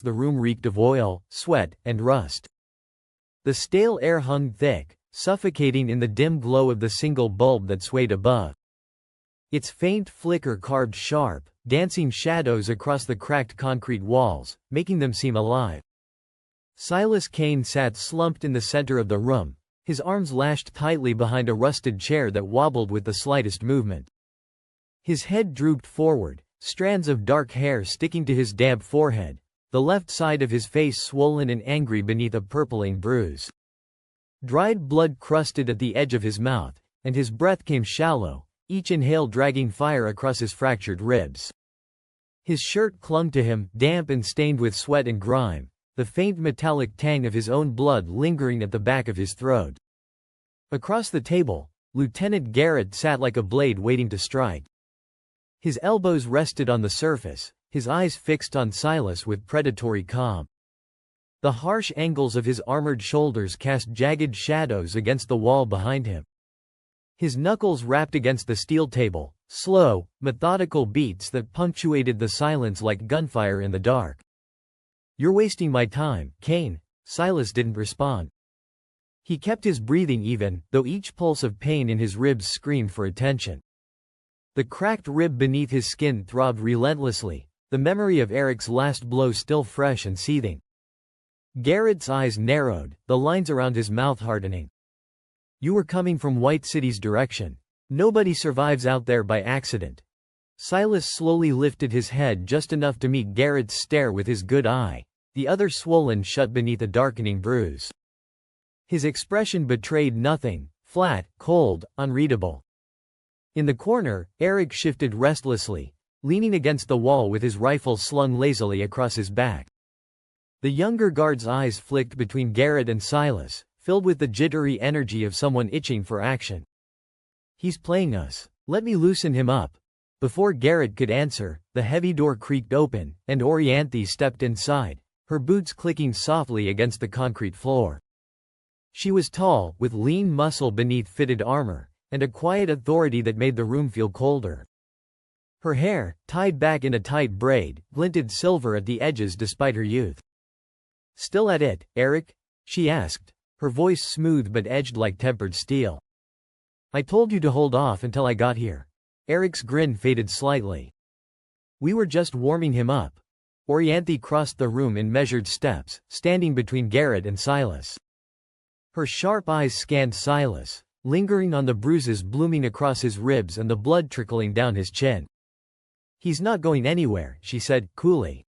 The room reeked of oil, sweat, and rust. The stale air hung thick, suffocating in the dim glow of the single bulb that swayed above. Its faint flicker carved sharp, dancing shadows across the cracked concrete walls, making them seem alive. Silas Kane sat slumped in the center of the room, his arms lashed tightly behind a rusted chair that wobbled with the slightest movement. His head drooped forward, strands of dark hair sticking to his damp forehead, the left side of his face swollen and angry beneath a purpling bruise. Dried blood crusted at the edge of his mouth, and his breath came shallow, each inhale dragging fire across his fractured ribs. His shirt clung to him, damp and stained with sweat and grime, the faint metallic tang of his own blood lingering at the back of his throat. Across the table, Lieutenant Garrett sat like a blade waiting to strike. His elbows rested on the surface, his eyes fixed on Silas with predatory calm. The harsh angles of his armored shoulders cast jagged shadows against the wall behind him. His knuckles rapped against the steel table, slow, methodical beats that punctuated the silence like gunfire in the dark. "You're wasting my time, Kane." Silas didn't respond. He kept his breathing even, though each pulse of pain in his ribs screamed for attention. The cracked rib beneath his skin throbbed relentlessly, the memory of Eric's last blow still fresh and seething. Garrett's eyes narrowed, the lines around his mouth hardening. "You were coming from White City's direction. Nobody survives out there by accident." Silas slowly lifted his head just enough to meet Garrett's stare with his good eye, the other swollen shut beneath a darkening bruise. His expression betrayed nothing, flat, cold, unreadable. In the corner, Eric shifted restlessly, leaning against the wall with his rifle slung lazily across his back. The younger guard's eyes flicked between Garrett and Silas, filled with the jittery energy of someone itching for action. "He's playing us. Let me loosen him up." Before Garrett could answer, the heavy door creaked open, and Orianthi stepped inside, her boots clicking softly against the concrete floor. She was tall, with lean muscle beneath fitted armor, and a quiet authority that made the room feel colder. Her hair, tied back in a tight braid, glinted silver at the edges despite her youth. "Still at it, Eric?" she asked, her voice smooth but edged like tempered steel. "I told you to hold off until I got here." Eric's grin faded slightly. "We were just warming him up." Orianthi crossed the room in measured steps, standing between Garrett and Silas. Her sharp eyes scanned Silas, lingering on the bruises blooming across his ribs and the blood trickling down his chin. "He's not going anywhere," she said, coolly.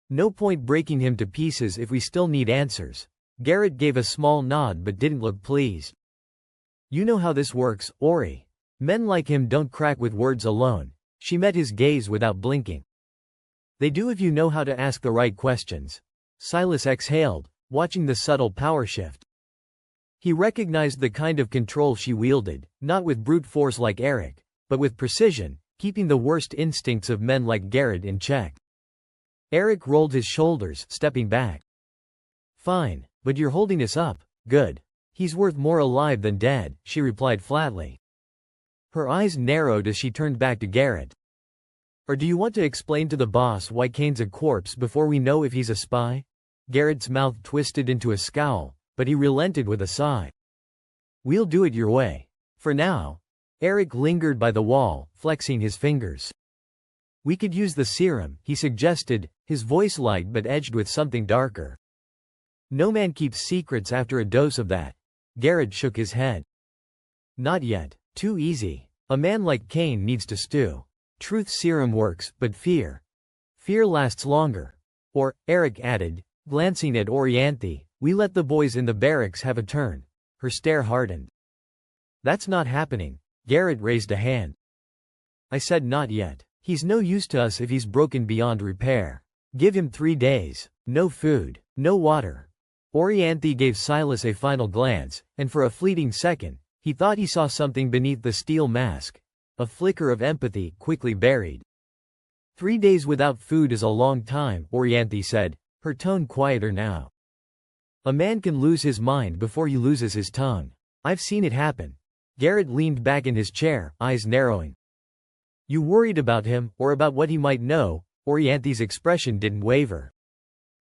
"No point breaking him to pieces if we still need answers." Garrett gave a small nod but didn't look pleased. "You know how this works, Ori. Men like him don't crack with words alone." She met his gaze without blinking. "They do if you know how to ask the right questions." Silas exhaled, watching the subtle power shift. He recognized the kind of control she wielded, not with brute force like Eric, but with precision, keeping the worst instincts of men like Garrett in check. Eric rolled his shoulders, stepping back. "Fine, but you're holding us up. Good. He's worth more alive than dead," she replied flatly. Her eyes narrowed as she turned back to Garrett. "Or do you want to explain to the boss why Kane's a corpse before we know if he's a spy?" Garrett's mouth twisted into a scowl, but he relented with a sigh. "We'll do it your way. For now." Eric lingered by the wall, flexing his fingers. "We could use the serum," he suggested, his voice light but edged with something darker. "No man keeps secrets after a dose of that." Garrett shook his head. "Not yet. Too easy. A man like Kane needs to stew. Truth serum works, but fear lasts longer." Or, Eric added, glancing at Orianthi, "we let the boys in the barracks have a turn." Her stare hardened. "That's not happening." Garrett raised a hand. "I said not yet. He's no use to us if he's broken beyond repair. Give him 3 days. No food, no water." Orianthi gave Silas a final glance, and for a fleeting second, he thought he saw something beneath the steel mask. A flicker of empathy, quickly buried. 3 days without food is a long time, Orianthi said, her tone quieter now. "A man can lose his mind before he loses his tongue. I've seen it happen." Garrett leaned back in his chair, eyes narrowing. "You worried about him, or about what he might know?" Orianthi's expression didn't waver.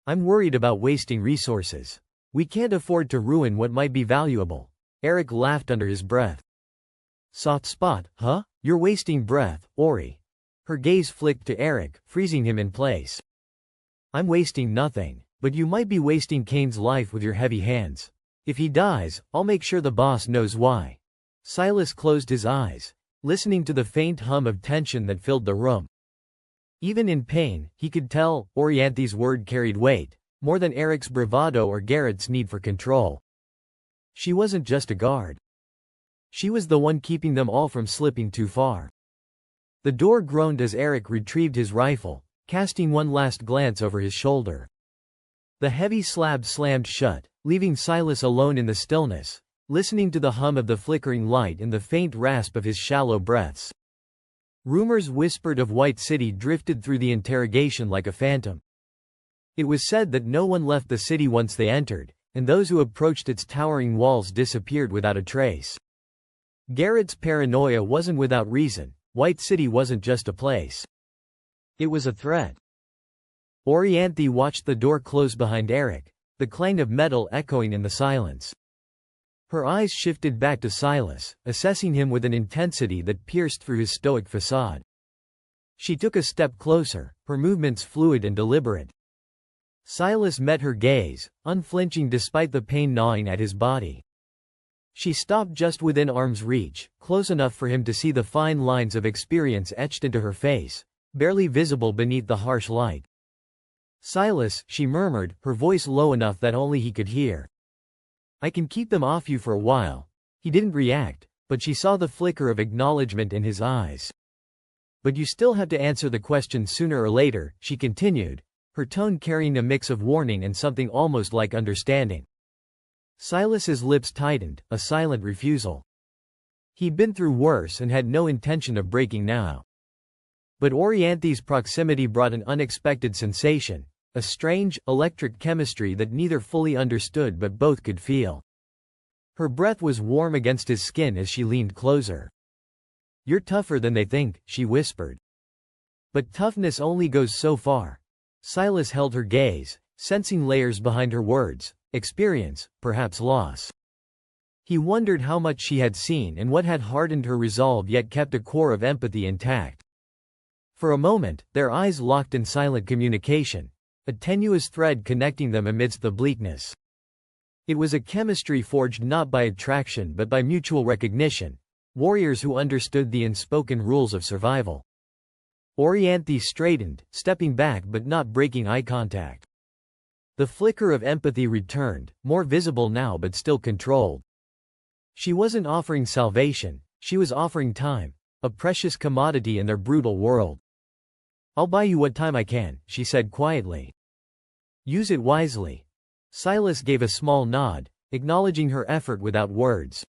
I'm worried about wasting resources. We can't afford to ruin what might be valuable. Eric laughed under his breath. Soft spot, huh? You're wasting breath, Ori. Her gaze flicked to Eric, freezing him in place. I'm wasting nothing, but you might be wasting Kane's life with your heavy hands. If he dies, I'll make sure the boss knows why. Silas closed his eyes, listening to the faint hum of tension that filled the room. Even in pain, he could tell, Orianthi's word carried weight, more than Eric's bravado or Garrett's need for control. She wasn't just a guard. She was the one keeping them all from slipping too far. The door groaned as Eric retrieved his rifle, casting one last glance over his shoulder. The heavy slab slammed shut, leaving Silas alone in the stillness, listening to the hum of the flickering light and the faint rasp of his shallow breaths. Rumors whispered of White City drifted through the interrogation like a phantom. It was said that no one left the city once they entered, and those who approached its towering walls disappeared without a trace. Garrett's paranoia wasn't without reason. White City wasn't just a place. It was a threat. Orianthi watched the door close behind Eric, the clang of metal echoing in the silence. Her eyes shifted back to Silas, assessing him with an intensity that pierced through his stoic facade. She took a step closer, her movements fluid and deliberate. Silas met her gaze, unflinching despite the pain gnawing at his body. She stopped just within arm's reach, close enough for him to see the fine lines of experience etched into her face, barely visible beneath the harsh light. Silas, she murmured, her voice low enough that only he could hear. I can keep them off you for a while. He didn't react, but she saw the flicker of acknowledgement in his eyes. But you still have to answer the question sooner or later, she continued, her tone carrying a mix of warning and something almost like understanding. Silas's lips tightened, a silent refusal. He'd been through worse and had no intention of breaking now. But Orianthi's proximity brought an unexpected sensation, a strange, electric chemistry that neither fully understood but both could feel. Her breath was warm against his skin as she leaned closer. You're tougher than they think, she whispered. But toughness only goes so far. Silas held her gaze, sensing layers behind her words. Experience, perhaps loss. He wondered how much she had seen and what had hardened her resolve yet kept a core of empathy intact. For a moment, their eyes locked in silent communication, a tenuous thread connecting them amidst the bleakness. It was a chemistry forged not by attraction but by mutual recognition, warriors who understood the unspoken rules of survival. Orianthi straightened, stepping back but not breaking eye contact. The flicker of empathy returned, more visible now but still controlled. She wasn't offering salvation, she was offering time, a precious commodity in their brutal world. I'll buy you what time I can, she said quietly. Use it wisely. Silas gave a small nod, acknowledging her effort without words.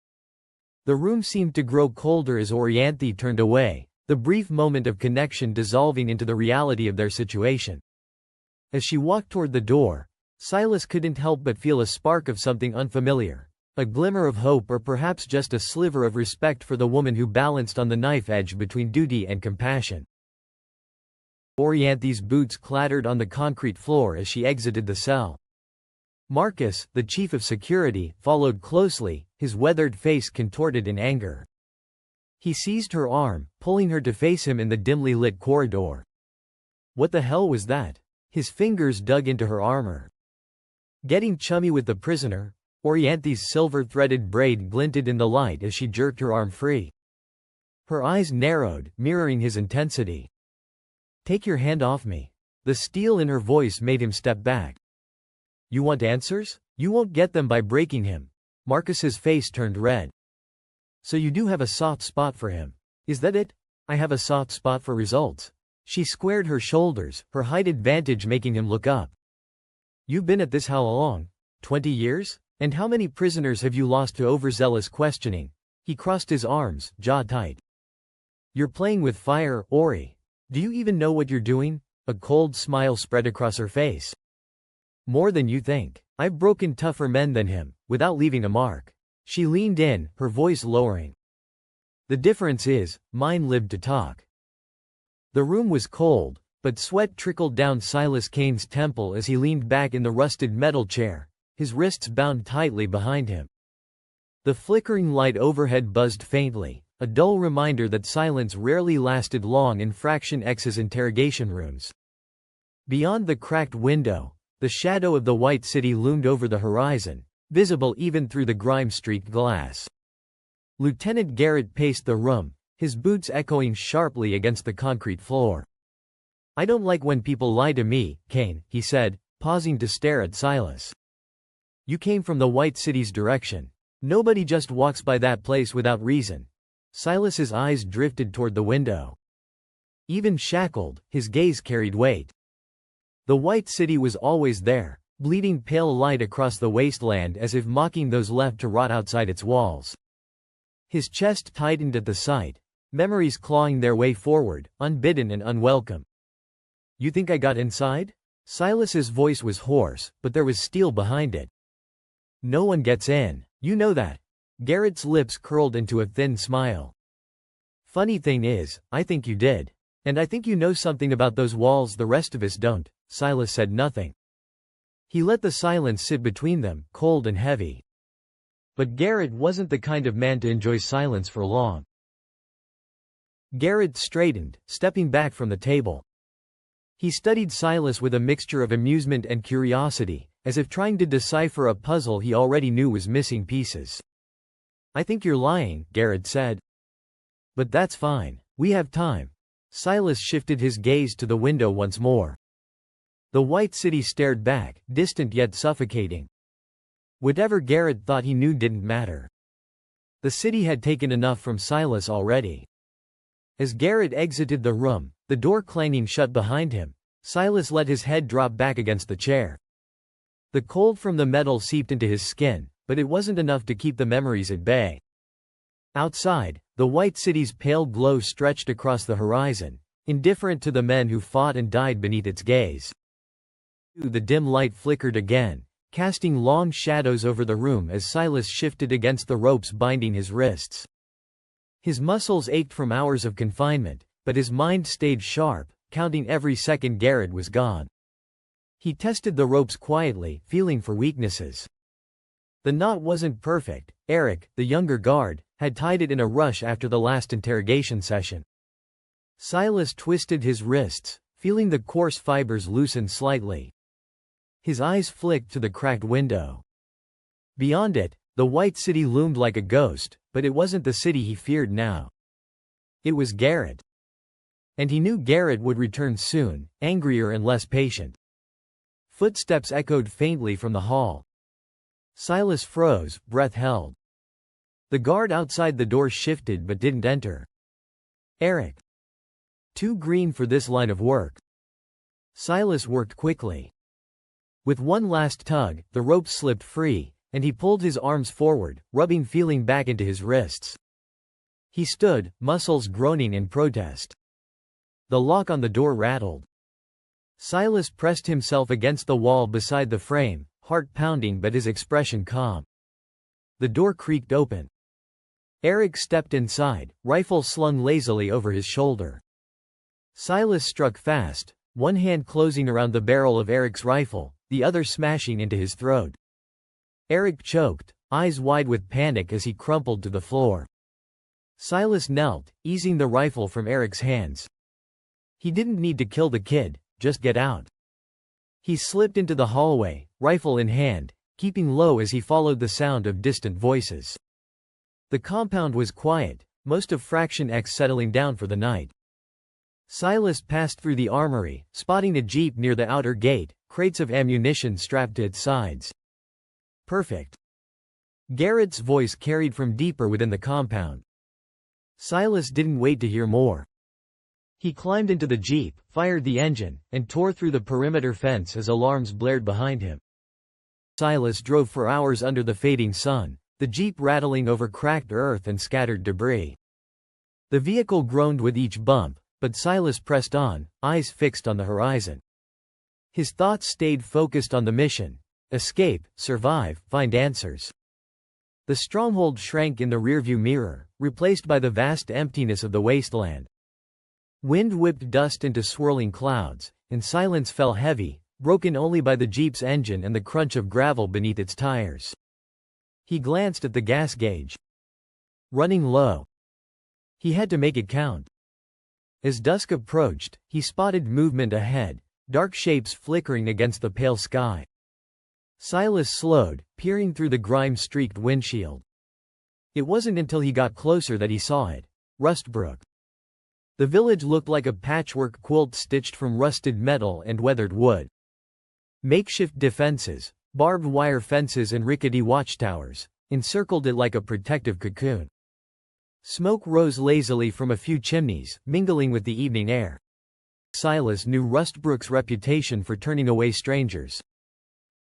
The room seemed to grow colder as Orianthi turned away, the brief moment of connection dissolving into the reality of their situation. As she walked toward the door, Silas couldn't help but feel a spark of something unfamiliar, a glimmer of hope or perhaps just a sliver of respect for the woman who balanced on the knife edge between duty and compassion. Orianthi's boots clattered on the concrete floor as she exited the cell. Marcus, the chief of security, followed closely, his weathered face contorted in anger. He seized her arm, pulling her to face him in the dimly lit corridor. What the hell was that? His fingers dug into her armor. Getting chummy with the prisoner, Orianthi's silver-threaded braid glinted in the light as she jerked her arm free. Her eyes narrowed, mirroring his intensity. Take your hand off me. The steel in her voice made him step back. You want answers? You won't get them by breaking him. Marcus's face turned red. So you do have a soft spot for him. Is that it? I have a soft spot for results. She squared her shoulders, her height advantage making him look up. You've been at this how long? 20 years? And how many prisoners have you lost to overzealous questioning? He crossed his arms, jaw tight. You're playing with fire, Ori. Do you even know what you're doing? A cold smile spread across her face. More than you think. I've broken tougher men than him, without leaving a mark. She leaned in, her voice lowering. The difference is, mine lived to talk. The room was cold, but sweat trickled down Silas Kane's temple as he leaned back in the rusted metal chair, his wrists bound tightly behind him. The flickering light overhead buzzed faintly, a dull reminder that silence rarely lasted long in Fraction X's interrogation rooms. Beyond the cracked window, the shadow of the White City loomed over the horizon, visible even through the grime-streaked glass. Lieutenant Garrett paced the room, his boots echoing sharply against the concrete floor. "I don't like when people lie to me, Kane," he said, pausing to stare at Silas. "You came from the White City's direction. Nobody just walks by that place without reason." Silas's eyes drifted toward the window. Even shackled, his gaze carried weight. The White City was always there, bleeding pale light across the wasteland as if mocking those left to rot outside its walls. His chest tightened at the sight, memories clawing their way forward, unbidden and unwelcome. "You think I got inside?" Silas's voice was hoarse, but there was steel behind it. "No one gets in. You know that." Garrett's lips curled into a thin smile. "Funny thing is, I think you did. And I think you know something about those walls the rest of us don't." Silas said nothing. He let the silence sit between them, cold and heavy. But Garrett wasn't the kind of man to enjoy silence for long. Garrett straightened, stepping back from the table. He studied Silas with a mixture of amusement and curiosity, as if trying to decipher a puzzle he already knew was missing pieces. "I think you're lying," Garrett said. "But that's fine. We have time." Silas shifted his gaze to the window once more. The White City stared back, distant yet suffocating. Whatever Garrett thought he knew didn't matter. The city had taken enough from Silas already. As Garrett exited the room, the door clanging shut behind him, Silas let his head drop back against the chair. The cold from the metal seeped into his skin, but it wasn't enough to keep the memories at bay. Outside, the White City's pale glow stretched across the horizon, indifferent to the men who fought and died beneath its gaze. The dim light flickered again, casting long shadows over the room as Silas shifted against the ropes binding his wrists. His muscles ached from hours of confinement, but his mind stayed sharp, counting every second Garrett was gone. He tested the ropes quietly, feeling for weaknesses. The knot wasn't perfect. Eric, the younger guard, had tied it in a rush after the last interrogation session. Silas twisted his wrists, feeling the coarse fibers loosen slightly. His eyes flicked to the cracked window. Beyond it, the White City loomed like a ghost, but it wasn't the city he feared now. It was Garrett. And he knew Garrett would return soon, angrier and less patient. Footsteps echoed faintly from the hall. Silas froze, breath held. The guard outside the door shifted but didn't enter. Eric. Too green for this line of work. Silas worked quickly. With one last tug, the rope slipped free, and he pulled his arms forward, rubbing feeling back into his wrists. He stood, muscles groaning in protest. The lock on the door rattled. Silas pressed himself against the wall beside the frame, heart pounding but his expression calm. The door creaked open. Eric stepped inside, rifle slung lazily over his shoulder. Silas struck fast, one hand closing around the barrel of Eric's rifle, the other smashing into his throat. Eric choked, eyes wide with panic as he crumpled to the floor. Silas knelt, easing the rifle from Eric's hands. He didn't need to kill the kid, just get out. He slipped into the hallway, rifle in hand, keeping low as he followed the sound of distant voices. The compound was quiet, most of Fraction X settling down for the night. Silas passed through the armory, spotting a jeep near the outer gate, crates of ammunition strapped to its sides. Perfect. Garrett's voice carried from deeper within the compound. Silas didn't wait to hear more. He climbed into the jeep, fired the engine, and tore through the perimeter fence as alarms blared behind him. Silas drove for hours under the fading sun, the jeep rattling over cracked earth and scattered debris. The vehicle groaned with each bump, but Silas pressed on, eyes fixed on the horizon. His thoughts stayed focused on the mission: escape, survive, find answers. The stronghold shrank in the rearview mirror, replaced by the vast emptiness of the wasteland. Wind whipped dust into swirling clouds, and silence fell heavy, broken only by the Jeep's engine and the crunch of gravel beneath its tires. He glanced at the gas gauge. Running low. He had to make it count. As dusk approached, he spotted movement ahead, dark shapes flickering against the pale sky. Silas slowed, peering through the grime-streaked windshield. It wasn't until he got closer that he saw it. Rustbrook. The village looked like a patchwork quilt stitched from rusted metal and weathered wood. Makeshift defenses, barbed wire fences and rickety watchtowers encircled it like a protective cocoon. Smoke rose lazily from a few chimneys, mingling with the evening air. Silas knew Rustbrook's reputation for turning away strangers.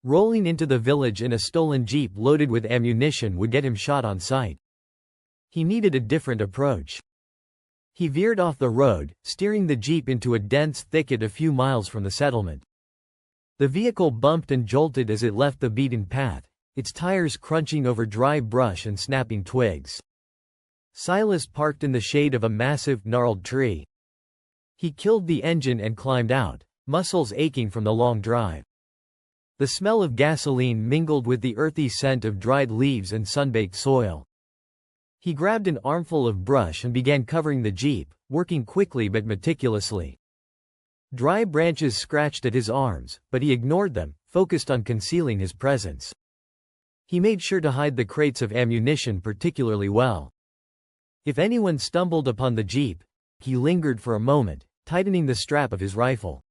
Rolling into the village in a stolen jeep loaded with ammunition would get him shot on sight. He needed a different approach. He veered off the road, steering the jeep into a dense thicket a few miles from the settlement. The vehicle bumped and jolted as it left the beaten path, its tires crunching over dry brush and snapping twigs. Silas parked in the shade of a massive, gnarled tree. He killed the engine and climbed out, muscles aching from the long drive. The smell of gasoline mingled with the earthy scent of dried leaves and sunbaked soil. He grabbed an armful of brush and began covering the jeep, working quickly but meticulously. Dry branches scratched at his arms, but he ignored them, focused on concealing his presence. He made sure to hide the crates of ammunition particularly well. If anyone stumbled upon the jeep, he lingered for a moment, tightening the strap of his rifle.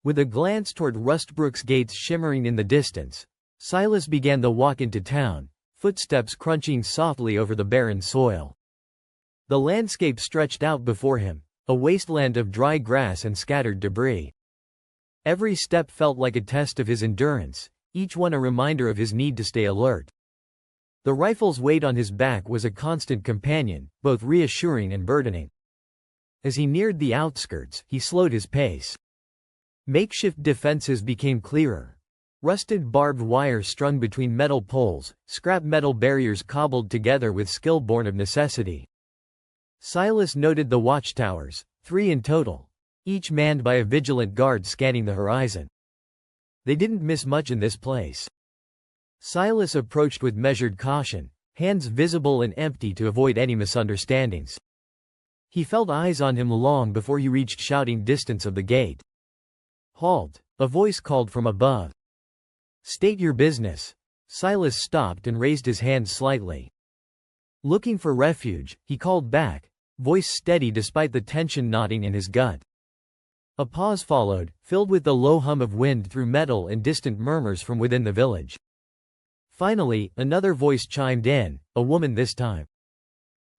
With a glance toward Rustbrook's gates shimmering in the distance, Silas began the walk into town, footsteps crunching softly over the barren soil. The landscape stretched out before him, a wasteland of dry grass and scattered debris. Every step felt like a test of his endurance, each one a reminder of his need to stay alert. The rifle's weight on his back was a constant companion, both reassuring and burdening. As he neared the outskirts, he slowed his pace. Makeshift defenses became clearer. Rusted barbed wire strung between metal poles, scrap metal barriers cobbled together with skill born of necessity. Silas noted the watchtowers, 3 in total, each manned by a vigilant guard scanning the horizon. They didn't miss much in this place. Silas approached with measured caution, hands visible and empty to avoid any misunderstandings. He felt eyes on him long before he reached shouting distance of the gate. "Halt!" a voice called from above. "State your business." Silas stopped and raised his hand slightly. "Looking for refuge," he called back, voice steady despite the tension knotting in his gut. A pause followed, filled with the low hum of wind through metal and distant murmurs from within the village. Finally, another voice chimed in, a woman this time.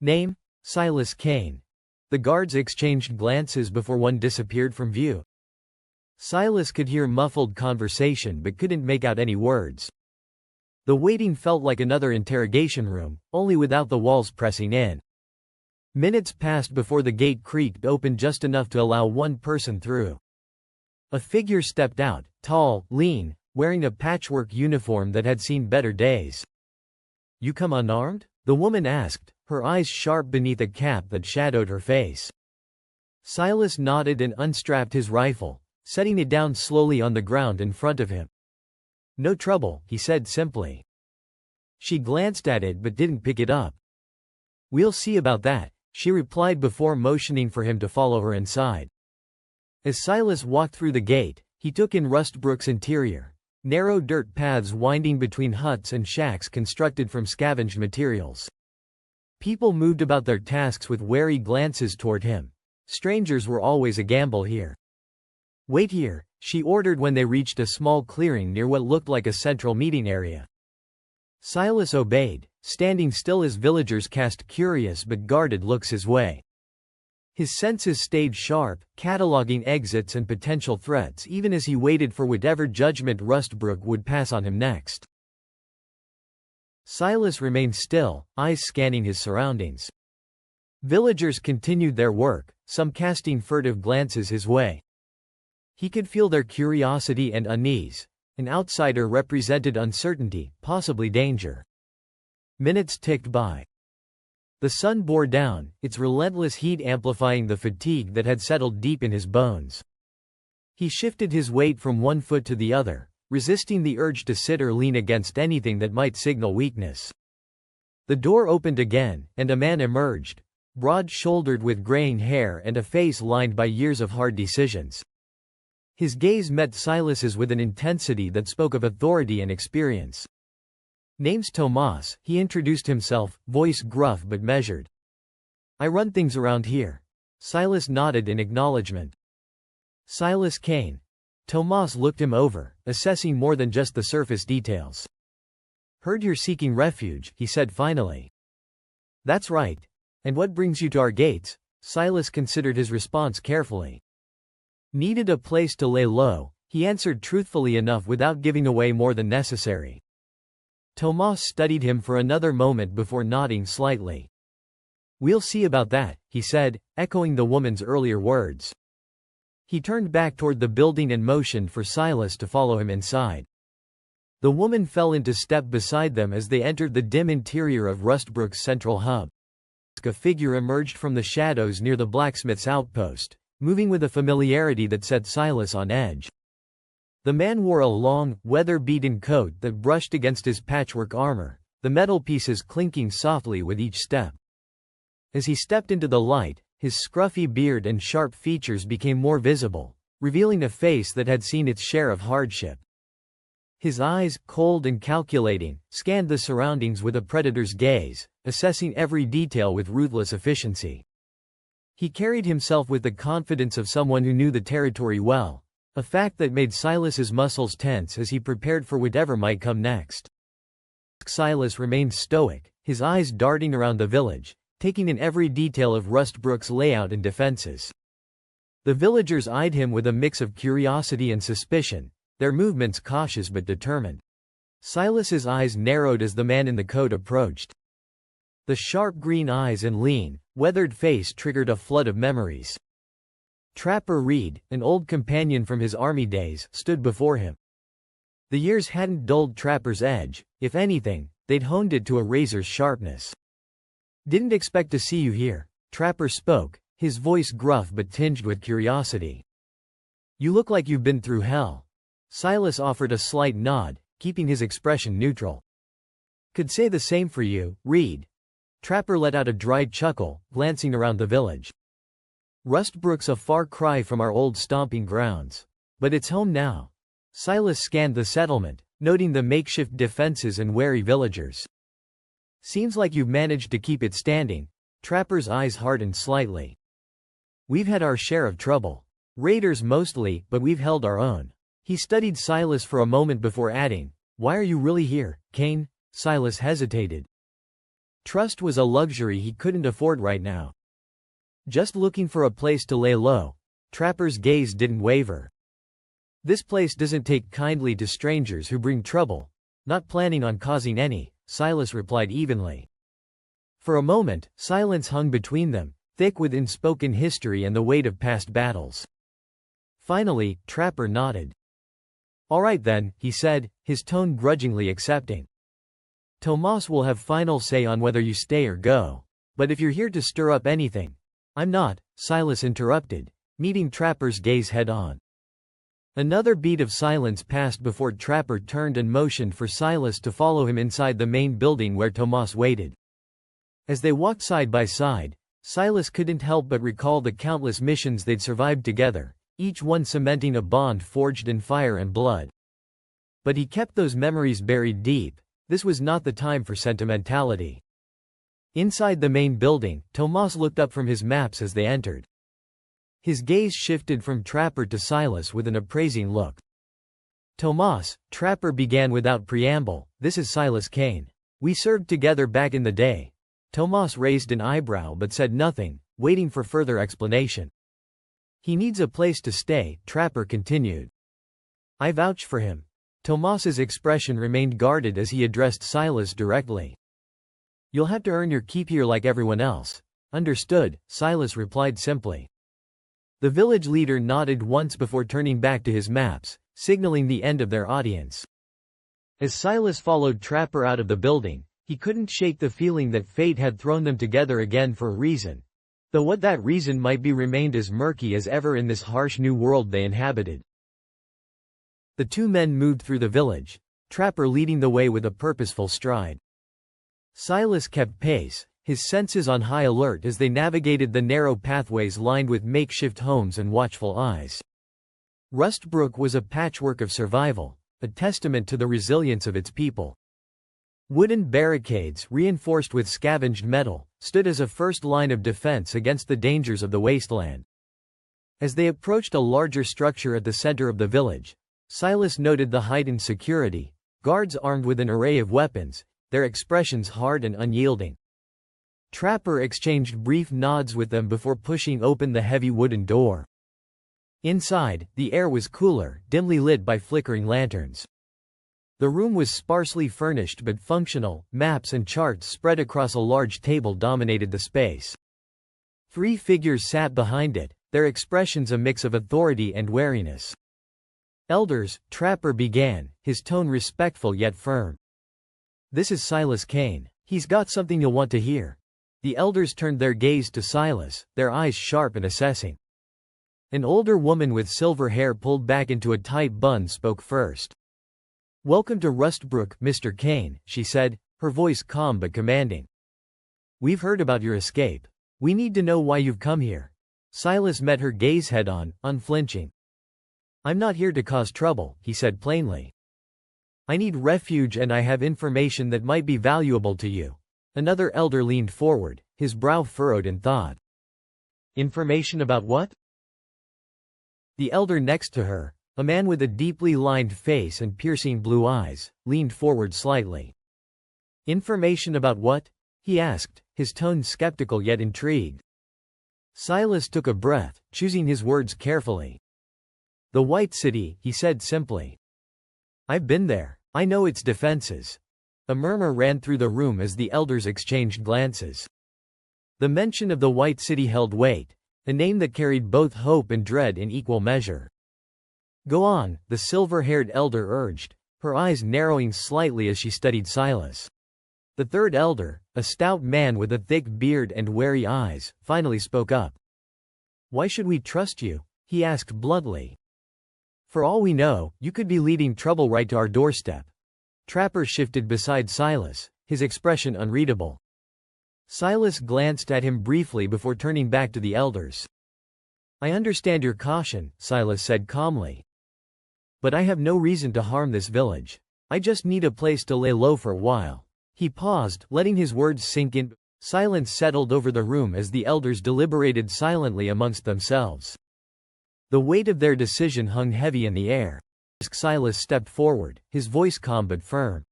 "Name?" "Silas Kane." The guards exchanged glances before one disappeared from view. Silas could hear muffled conversation but couldn't make out any words. The waiting felt like another interrogation room, only without the walls pressing in. Minutes passed before the gate creaked open just enough to allow one person through. A figure stepped out, tall, lean, wearing a patchwork uniform that had seen better days. "You come unarmed?" the woman asked, her eyes sharp beneath a cap that shadowed her face. Silas nodded and unstrapped his rifle, setting it down slowly on the ground in front of him. "No trouble," he said simply. She glanced at it but didn't pick it up. "We'll see about that," she replied before motioning for him to follow her inside. As Silas walked through the gate, he took in Rustbrook's interior. Narrow dirt paths winding between huts and shacks constructed from scavenged materials. People moved about their tasks with wary glances toward him. Strangers were always a gamble here. "Wait here," she ordered when they reached a small clearing near what looked like a central meeting area. Silas obeyed, standing still as villagers cast curious but guarded looks his way. His senses stayed sharp, cataloging exits and potential threats even as he waited for whatever judgment Rustbrook would pass on him next. Silas remained still, eyes scanning his surroundings. Villagers continued their work, some casting furtive glances his way. He could feel their curiosity and unease. An outsider represented uncertainty, possibly danger. Minutes ticked by. The sun bore down, its relentless heat amplifying the fatigue that had settled deep in his bones. He shifted his weight from one foot to the other, resisting the urge to sit or lean against anything that might signal weakness. The door opened again, and a man emerged, broad-shouldered with graying hair and a face lined by years of hard decisions. His gaze met Silas's with an intensity that spoke of authority and experience. "Name's Tomas," he introduced himself, voice gruff but measured. "I run things around here." Silas nodded in acknowledgement. "Silas Kane." Tomas looked him over, assessing more than just the surface details. "Heard you're seeking refuge," he said finally. "That's right. And what brings you to our gates?" Silas considered his response carefully. "Needed a place to lay low," he answered truthfully enough without giving away more than necessary. Tomas studied him for another moment before nodding slightly. "We'll see about that," he said, echoing the woman's earlier words. He turned back toward the building and motioned for Silas to follow him inside. The woman fell into step beside them as they entered the dim interior of Rustbrook's central hub. A figure emerged from the shadows near the blacksmith's outpost, moving with a familiarity that set Silas on edge. The man wore a long, weather-beaten coat that brushed against his patchwork armor, the metal pieces clinking softly with each step. As he stepped into the light, his scruffy beard and sharp features became more visible, revealing a face that had seen its share of hardship. His eyes, cold and calculating, scanned the surroundings with a predator's gaze, assessing every detail with ruthless efficiency. He carried himself with the confidence of someone who knew the territory well, a fact that made Silas's muscles tense as he prepared for whatever might come next. Silas remained stoic, his eyes darting around the village, taking in every detail of Rustbrook's layout and defenses. The villagers eyed him with a mix of curiosity and suspicion, their movements cautious but determined. Silas's eyes narrowed as the man in the coat approached. The sharp green eyes and lean, weathered face triggered a flood of memories. Trapper Reed, an old companion from his army days, stood before him. The years hadn't dulled Trapper's edge, if anything, they'd honed it to a razor's sharpness. "Didn't expect to see you here," Trapper spoke, his voice gruff but tinged with curiosity. "You look like you've been through hell." Silas offered a slight nod, keeping his expression neutral. "Could say the same for you, Reed." Trapper let out a dry chuckle, glancing around the village. "Rustbrook's a far cry from our old stomping grounds. But it's home now." Silas scanned the settlement, noting the makeshift defenses and wary villagers. "Seems like you've managed to keep it standing." Trapper's eyes hardened slightly. "We've had our share of trouble. Raiders mostly, but we've held our own." He studied Silas for a moment before adding, "Why are you really here, Kane?" Silas hesitated. Trust was a luxury he couldn't afford right now. "Just looking for a place to lay low." Trapper's gaze didn't waver. "This place doesn't take kindly to strangers who bring trouble." "Not planning on causing any," Silas replied evenly. For a moment, silence hung between them, thick with unspoken history and the weight of past battles. Finally, Trapper nodded. "All right then," he said, his tone grudgingly accepting. "Tomas will have final say on whether you stay or go. But if you're here to stir up anything—" "I'm not," Silas interrupted, meeting Trapper's gaze head-on. Another beat of silence passed before Trapper turned and motioned for Silas to follow him inside the main building where Tomas waited. As they walked side by side, Silas couldn't help but recall the countless missions they'd survived together, each one cementing a bond forged in fire and blood. But he kept those memories buried deep. This was not the time for sentimentality. Inside the main building, Tomas looked up from his maps as they entered. His gaze shifted from Trapper to Silas with an appraising look. "Tomas," Trapper began without preamble, "this is Silas Kane. We served together back in the day." Tomas raised an eyebrow but said nothing, waiting for further explanation. "He needs a place to stay," Trapper continued. "I vouch for him." Tomas's expression remained guarded as he addressed Silas directly. "You'll have to earn your keep here like everyone else." "Understood," Silas replied simply. The village leader nodded once before turning back to his maps, signaling the end of their audience. As Silas followed Trapper out of the building, He couldn't shake the feeling that fate had thrown them together again for a reason. Though what that reason might be remained as murky as ever in this harsh new world they inhabited. The two men moved through the village, Trapper leading the way with a purposeful stride. Silas kept pace, his senses on high alert as they navigated the narrow pathways lined with makeshift homes and watchful eyes. Rustbrook was a patchwork of survival, a testament to the resilience of its people. Wooden barricades, reinforced with scavenged metal, stood as a first line of defense against the dangers of the wasteland. As they approached a larger structure at the center of the village, Silas noted the heightened security, guards armed with an array of weapons, their expressions hard and unyielding. Trapper exchanged brief nods with them before pushing open the heavy wooden door. Inside, the air was cooler, dimly lit by flickering lanterns. The room was sparsely furnished but functional, maps and charts spread across a large table dominated the space. 3 figures sat behind it, their expressions a mix of authority and wariness. "Elders," Trapper began, his tone respectful yet firm. "This is Silas Kane. He's got something you'll want to hear." The elders turned their gaze to Silas, their eyes sharp and assessing. An older woman with silver hair pulled back into a tight bun spoke first. "Welcome to Rustbrook, Mr. Kane," she said, her voice calm but commanding. "We've heard about your escape. We need to know why you've come here." Silas met her gaze head-on, unflinching. "I'm not here to cause trouble," he said plainly. "I need refuge and I have information that might be valuable to you." Another elder leaned forward, his brow furrowed in thought. "Information about what?" The elder next to her, a man with a deeply lined face and piercing blue eyes, leaned forward slightly. "Information about what?" he asked, his tone skeptical yet intrigued. Silas took a breath, choosing his words carefully. "The White City," he said simply. "I've been there. I know its defenses." A murmur ran through the room as the elders exchanged glances. The mention of the White City held weight, a name that carried both hope and dread in equal measure. "Go on," the silver-haired elder urged, her eyes narrowing slightly as she studied Silas. The third elder, a stout man with a thick beard and wary eyes, finally spoke up. "Why should we trust you?" he asked bluntly. "For all we know, you could be leading trouble right to our doorstep." Trapper shifted beside Silas, his expression unreadable. Silas glanced at him briefly before turning back to the elders. "I understand your caution," Silas said calmly. "But I have no reason to harm this village. I just need a place to lay low for a while." He paused, letting his words sink in. Silence settled over the room as the elders deliberated silently amongst themselves. The weight of their decision hung heavy in the air. Silas stepped forward, his voice calm but firm.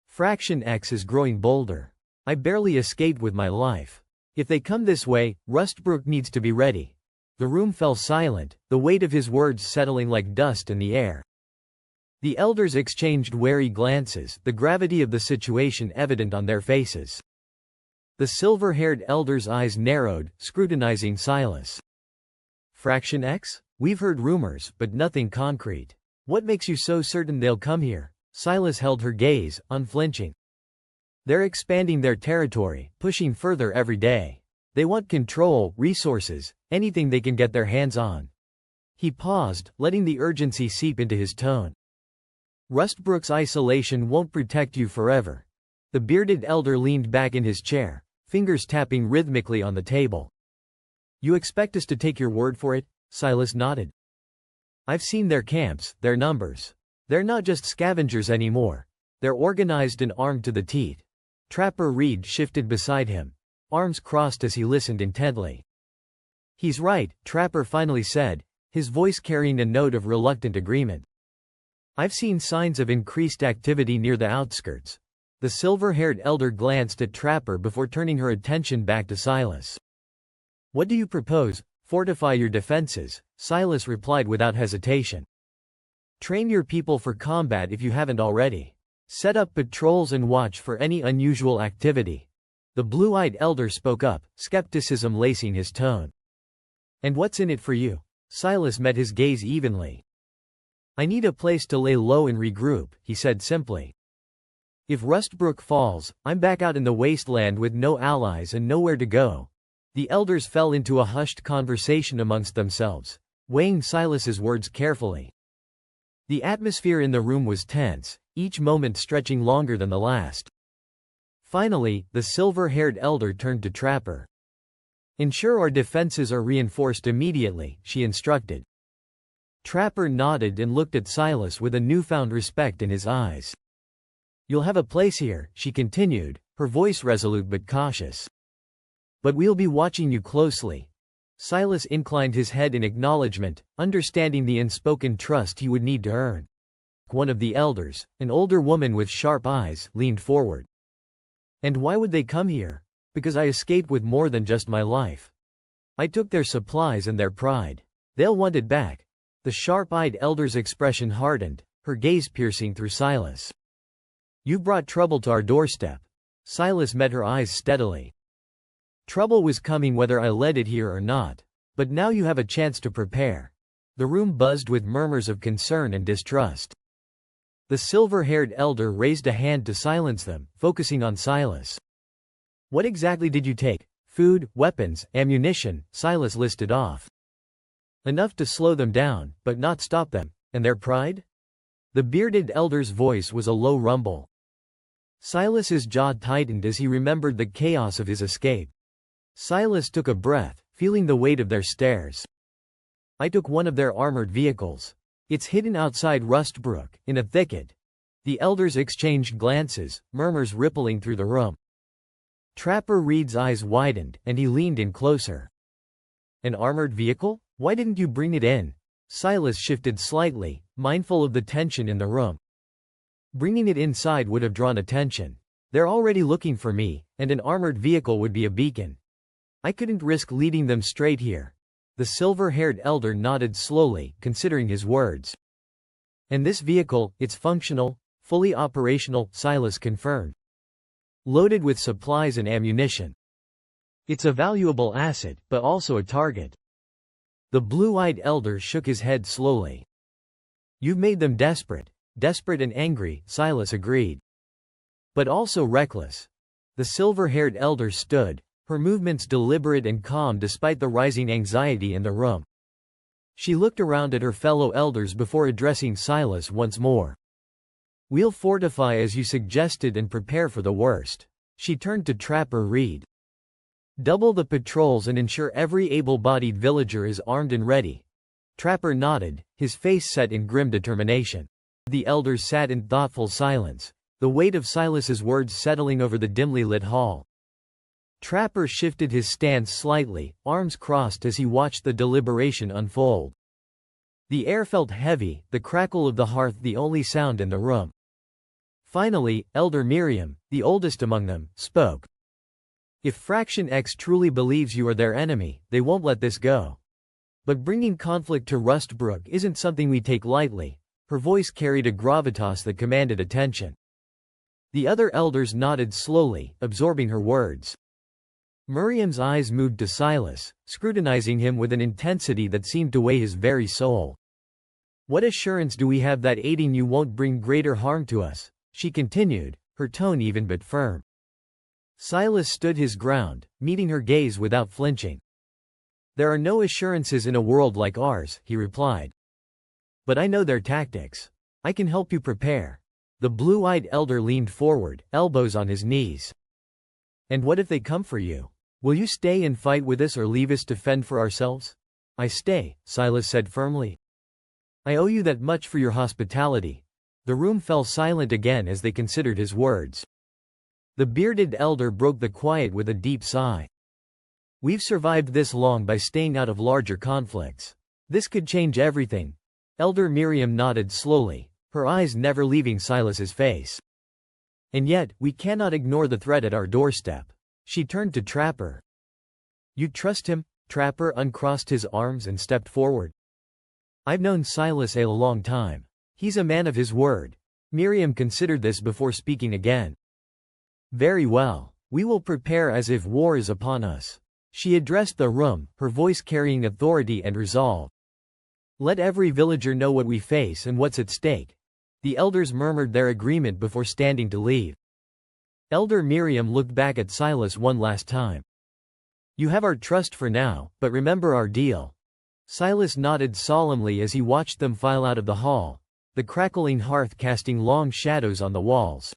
"Fraction X is growing bolder. I barely escaped with my life. If they come this way, Rustbrook needs to be ready." The room fell silent, the weight of his words settling like dust in the air. The elders exchanged wary glances, the gravity of the situation evident on their faces. The silver-haired elder's eyes narrowed, scrutinizing Silas. "Fraction X? We've heard rumors, but nothing concrete. What makes you so certain they'll come here?" Silas held her gaze, unflinching. "They're expanding their territory, pushing further every day. They want control, resources, anything they can get their hands on." He paused, letting the urgency seep into his tone. "Rustbrook's isolation won't protect you forever." The bearded elder leaned back in his chair, fingers tapping rhythmically on the table. "You expect us to take your word for it?" Silas nodded. "I've seen their camps, their numbers. They're not just scavengers anymore. They're organized and armed to the teeth." Trapper Reed shifted beside him, arms crossed as he listened intently. "He's right," Trapper finally said, his voice carrying a note of reluctant agreement. "I've seen signs of increased activity near the outskirts." The silver-haired elder glanced at Trapper before turning her attention back to Silas. "What do you propose?" "Fortify your defenses," Silas replied without hesitation. "Train your people for combat if you haven't already. Set up patrols and watch for any unusual activity." The blue-eyed elder spoke up, skepticism lacing his tone. "And what's in it for you?" Silas met his gaze evenly. "I need a place to lay low and regroup," he said simply. If Rustbrook falls, I'm back out in the wasteland with no allies and nowhere to go. The elders fell into a hushed conversation amongst themselves, weighing Silas's words carefully. The atmosphere in the room was tense, each moment stretching longer than the last. Finally, the silver-haired elder turned to Trapper. "Ensure our defenses are reinforced immediately," she instructed. Trapper nodded and looked at Silas with a newfound respect in his eyes. "You'll have a place here," she continued, her voice resolute but cautious. "But we'll be watching you closely." Silas inclined his head in acknowledgement, understanding the unspoken trust he would need to earn. One of the elders, an older woman with sharp eyes, leaned forward. "And why would they come here? Because I escaped with more than just my life. I took their supplies and their pride. They'll want it back." The sharp-eyed elder's expression hardened, her gaze piercing through Silas. "You brought trouble to our doorstep." Silas met her eyes steadily. "Trouble was coming whether I led it here or not. But now you have a chance to prepare." The room buzzed with murmurs of concern and distrust. The silver-haired elder raised a hand to silence them, focusing on Silas. "What exactly did you take?" "Food, weapons, ammunition," Silas listed off. "Enough to slow them down, but not stop them. And their pride?" The bearded elder's voice was a low rumble. Silas's jaw tightened as he remembered the chaos of his escape. Silas took a breath, feeling the weight of their stares. "I took one of their armored vehicles. It's hidden outside Rustbrook, in a thicket." The elders exchanged glances, murmurs rippling through the room. Trapper Reed's eyes widened, and he leaned in closer. "An armored vehicle? Why didn't you bring it in?" Silas shifted slightly, mindful of the tension in the room. "Bringing it inside would have drawn attention. They're already looking for me, and an armored vehicle would be a beacon. I couldn't risk leading them straight here." The silver-haired elder nodded slowly, considering his words. "And this vehicle, it's functional, fully operational," Silas confirmed. "Loaded with supplies and ammunition. It's a valuable asset, but also a target." The blue-eyed elder shook his head slowly. "You've made them desperate. Desperate and angry," Silas agreed. "But also reckless." The silver-haired elder stood, her movements deliberate and calm despite the rising anxiety in the room. She looked around at her fellow elders before addressing Silas once more. "We'll fortify as you suggested and prepare for the worst." She turned to Trapper Reed. "Double the patrols and ensure every able-bodied villager is armed and ready." Trapper nodded, his face set in grim determination. The elders sat in thoughtful silence, the weight of Silas's words settling over the dimly lit hall. Trapper shifted his stance slightly, arms crossed as he watched the deliberation unfold. The air felt heavy, the crackle of the hearth the only sound in the room. Finally, Elder Miriam, the oldest among them, spoke. "If Fraction X truly believes you are their enemy, they won't let this go. But bringing conflict to Rustbrook isn't something we take lightly." Her voice carried a gravitas that commanded attention. The other elders nodded slowly, absorbing her words. Miriam's eyes moved to Silas, scrutinizing him with an intensity that seemed to weigh his very soul. "What assurance do we have that aiding you won't bring greater harm to us?" she continued, her tone even but firm. Silas stood his ground, meeting her gaze without flinching. "There are no assurances in a world like ours," he replied. "But I know their tactics. I can help you prepare." The blue-eyed elder leaned forward, elbows on his knees. "And what if they come for you? Will you stay and fight with us or leave us to fend for ourselves?" "I stay," Silas said firmly. "I owe you that much for your hospitality." The room fell silent again as they considered his words. The bearded elder broke the quiet with a deep sigh. "We've survived this long by staying out of larger conflicts. This could change everything." Elder Miriam nodded slowly, her eyes never leaving Silas's face. "And yet, we cannot ignore the threat at our doorstep." She turned to Trapper. "You trust him?" Trapper uncrossed his arms and stepped forward. "I've known Silas a long time. He's a man of his word." Miriam considered this before speaking again. "Very well. We will prepare as if war is upon us." She addressed the room, her voice carrying authority and resolve. "Let every villager know what we face and what's at stake." The elders murmured their agreement before standing to leave. Elder Miriam looked back at Silas one last time. You have our trust for now, but remember our deal. Silas nodded solemnly as he watched them file out of the hall, the crackling hearth casting long shadows on the walls.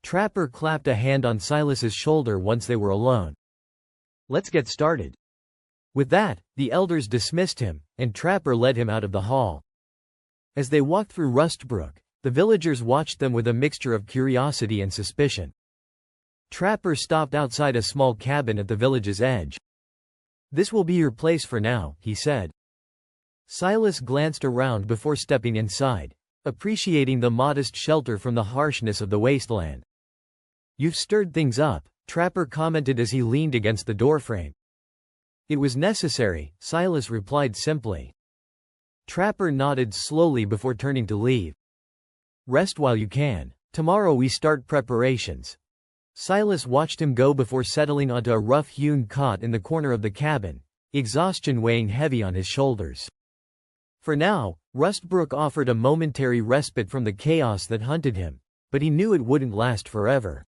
Trapper clapped a hand on Silas's shoulder once they were alone. Let's get started. With that, the elders dismissed him, and Trapper led him out of the hall. As they walked through Rustbrook, the villagers watched them with a mixture of curiosity and suspicion. Trapper stopped outside a small cabin at the village's edge. This will be your place for now, he said. Silas glanced around before stepping inside, appreciating the modest shelter from the harshness of the wasteland. You've stirred things up, Trapper commented as he leaned against the doorframe. It was necessary, Silas replied simply. Trapper nodded slowly before turning to leave. Rest while you can. Tomorrow we start preparations. Silas watched him go before settling onto a rough-hewn cot in the corner of the cabin, exhaustion weighing heavy on his shoulders. For now, Rustbrook offered a momentary respite from the chaos that hunted him, but he knew it wouldn't last forever.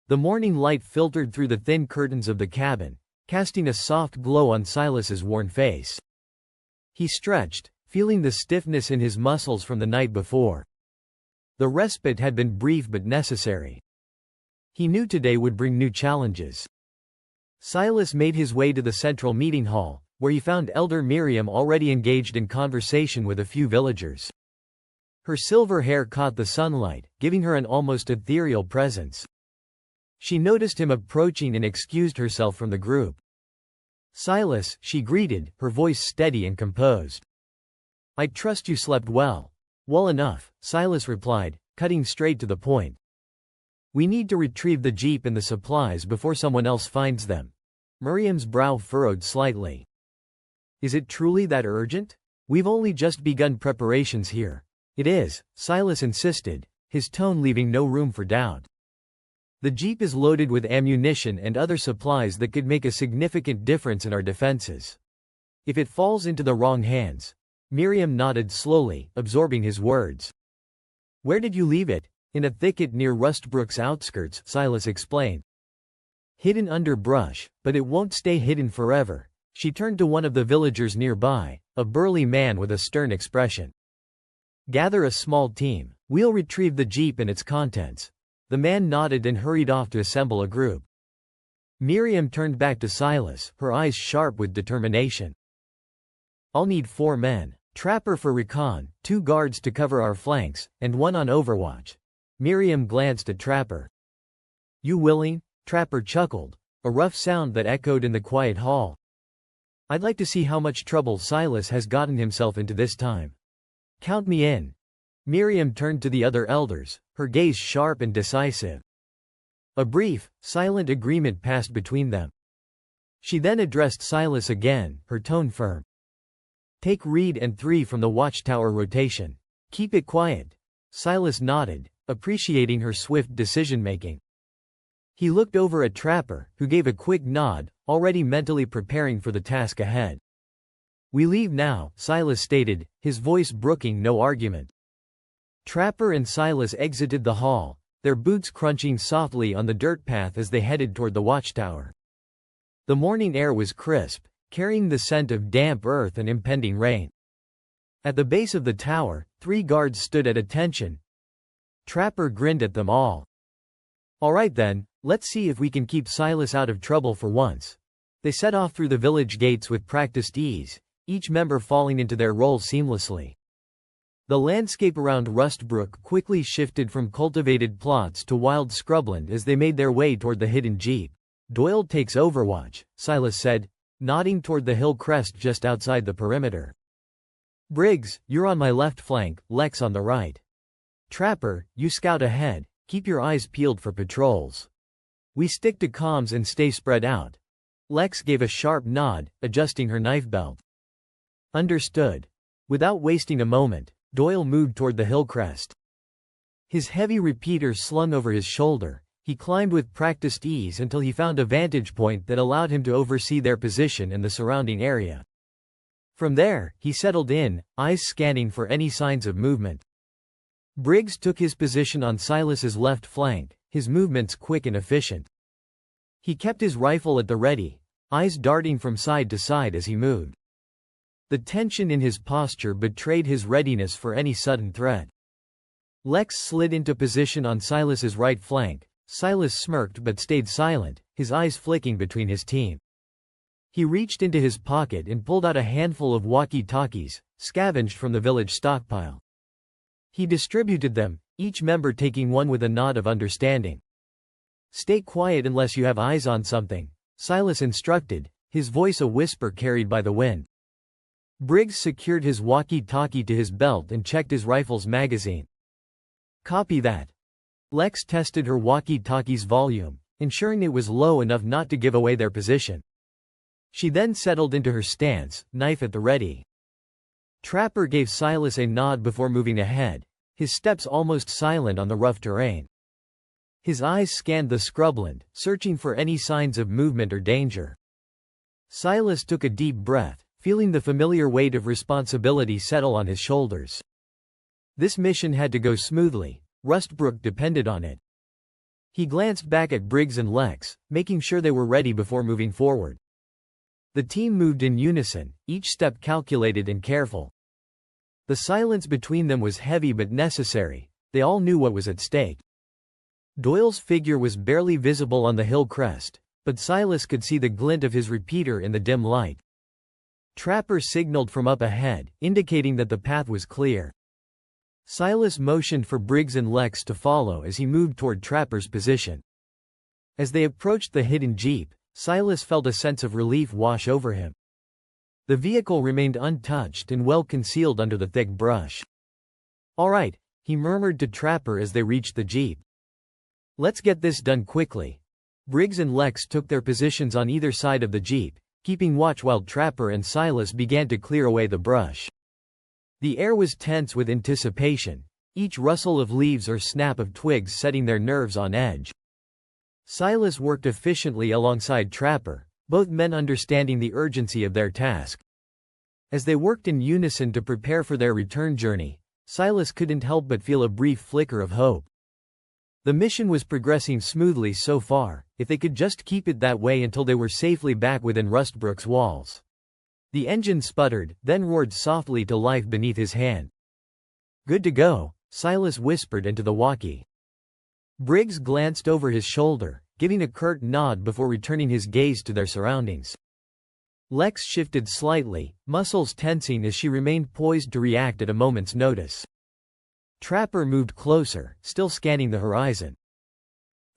The morning light filtered through the thin curtains of the cabin, casting a soft glow on Silas's worn face. He stretched, feeling the stiffness in his muscles from the night before. The respite had been brief but necessary. He knew today would bring new challenges. Silas made his way to the central meeting hall, where he found Elder Miriam already engaged in conversation with a few villagers. Her silver hair caught the sunlight, giving her an almost ethereal presence. She noticed him approaching and excused herself from the group. Silas, she greeted, her voice steady and composed. I trust you slept well. Well enough, Silas replied, cutting straight to the point. We need to retrieve the jeep and the supplies before someone else finds them. Miriam's brow furrowed slightly. Is it truly that urgent? We've only just begun preparations here. It is, Silas insisted, his tone leaving no room for doubt. The jeep is loaded with ammunition and other supplies that could make a significant difference in our defenses. If it falls into the wrong hands. Miriam nodded slowly, absorbing his words. Where did you leave it? In a thicket near Rustbrook's outskirts, Silas explained. Hidden under brush, but it won't stay hidden forever. She turned to one of the villagers nearby, a burly man with a stern expression. Gather a small team. We'll retrieve the jeep and its contents. The man nodded and hurried off to assemble a group. Miriam turned back to Silas, her eyes sharp with determination. I'll need 4 men. Trapper for recon, 2 guards to cover our flanks, and 1 on overwatch. Miriam glanced at Trapper. You willing? Trapper chuckled, a rough sound that echoed in the quiet hall. I'd like to see how much trouble Silas has gotten himself into this time. Count me in. Miriam turned to the other elders, her gaze sharp and decisive. A brief, silent agreement passed between them. She then addressed Silas again, her tone firm. Take Reed and 3 from the watchtower rotation. Keep it quiet. Silas nodded, appreciating her swift decision-making. He looked over at Trapper, who gave a quick nod, already mentally preparing for the task ahead. We leave now, Silas stated, his voice brooking no argument. Trapper and Silas exited the hall, their boots crunching softly on the dirt path as they headed toward the watchtower. The morning air was crisp, carrying the scent of damp earth and impending rain. At the base of the tower, 3 guards stood at attention. Trapper grinned at them all. All right then, let's see if we can keep Silas out of trouble for once. They set off through the village gates with practiced ease, each member falling into their role seamlessly. The landscape around Rustbrook quickly shifted from cultivated plots to wild scrubland as they made their way toward the hidden jeep. Doyle takes overwatch, Silas said, nodding toward the hill crest just outside the perimeter. Briggs, you're on my left flank, Lex on the right. Trapper, you scout ahead, keep your eyes peeled for patrols. We stick to comms and stay spread out. Lex gave a sharp nod, adjusting her knife belt. Understood. Without wasting a moment, Doyle moved toward the hill crest. His heavy repeater slung over his shoulder, he climbed with practiced ease until he found a vantage point that allowed him to oversee their position and the surrounding area. From there, he settled in, eyes scanning for any signs of movement. Briggs took his position on Silas's left flank, his movements quick and efficient. He kept his rifle at the ready, eyes darting from side to side as he moved. The tension in his posture betrayed his readiness for any sudden threat. Lex slid into position on Silas's right flank. Silas smirked but stayed silent, his eyes flicking between his team. He reached into his pocket and pulled out a handful of walkie-talkies, scavenged from the village stockpile. He distributed them, each member taking one with a nod of understanding. "Stay quiet unless you have eyes on something," Silas instructed, his voice a whisper carried by the wind. Briggs secured his walkie-talkie to his belt and checked his rifle's magazine. "Copy that." Lex tested her walkie-talkie's volume, ensuring it was low enough not to give away their position. She then settled into her stance, knife at the ready. Trapper gave Silas a nod before moving ahead, his steps almost silent on the rough terrain. His eyes scanned the scrubland, searching for any signs of movement or danger. Silas took a deep breath, feeling the familiar weight of responsibility settle on his shoulders. This mission had to go smoothly, Rustbrook depended on it. He glanced back at Briggs and Lex, making sure they were ready before moving forward. The team moved in unison, each step calculated and careful. The silence between them was heavy but necessary, they all knew what was at stake. Doyle's figure was barely visible on the hill crest, but Silas could see the glint of his repeater in the dim light. Trapper signaled from up ahead, indicating that the path was clear. Silas motioned for Briggs and Lex to follow as he moved toward Trapper's position. As they approached the hidden jeep, Silas felt a sense of relief wash over him. The vehicle remained untouched and well concealed under the thick brush. "All right," he murmured to Trapper as they reached the jeep. "Let's get this done quickly." Briggs and Lex took their positions on either side of the jeep, keeping watch while Trapper and Silas began to clear away the brush. The air was tense with anticipation, each rustle of leaves or snap of twigs setting their nerves on edge. Silas worked efficiently alongside Trapper, both men understanding the urgency of their task. As they worked in unison to prepare for their return journey, Silas couldn't help but feel a brief flicker of hope. The mission was progressing smoothly so far, if they could just keep it that way until they were safely back within Rustbrook's walls. The engine sputtered, then roared softly to life beneath his hand. "Good to go," Silas whispered into the walkie. Briggs glanced over his shoulder, giving a curt nod before returning his gaze to their surroundings. Lex shifted slightly, muscles tensing as she remained poised to react at a moment's notice. Trapper moved closer, still scanning the horizon.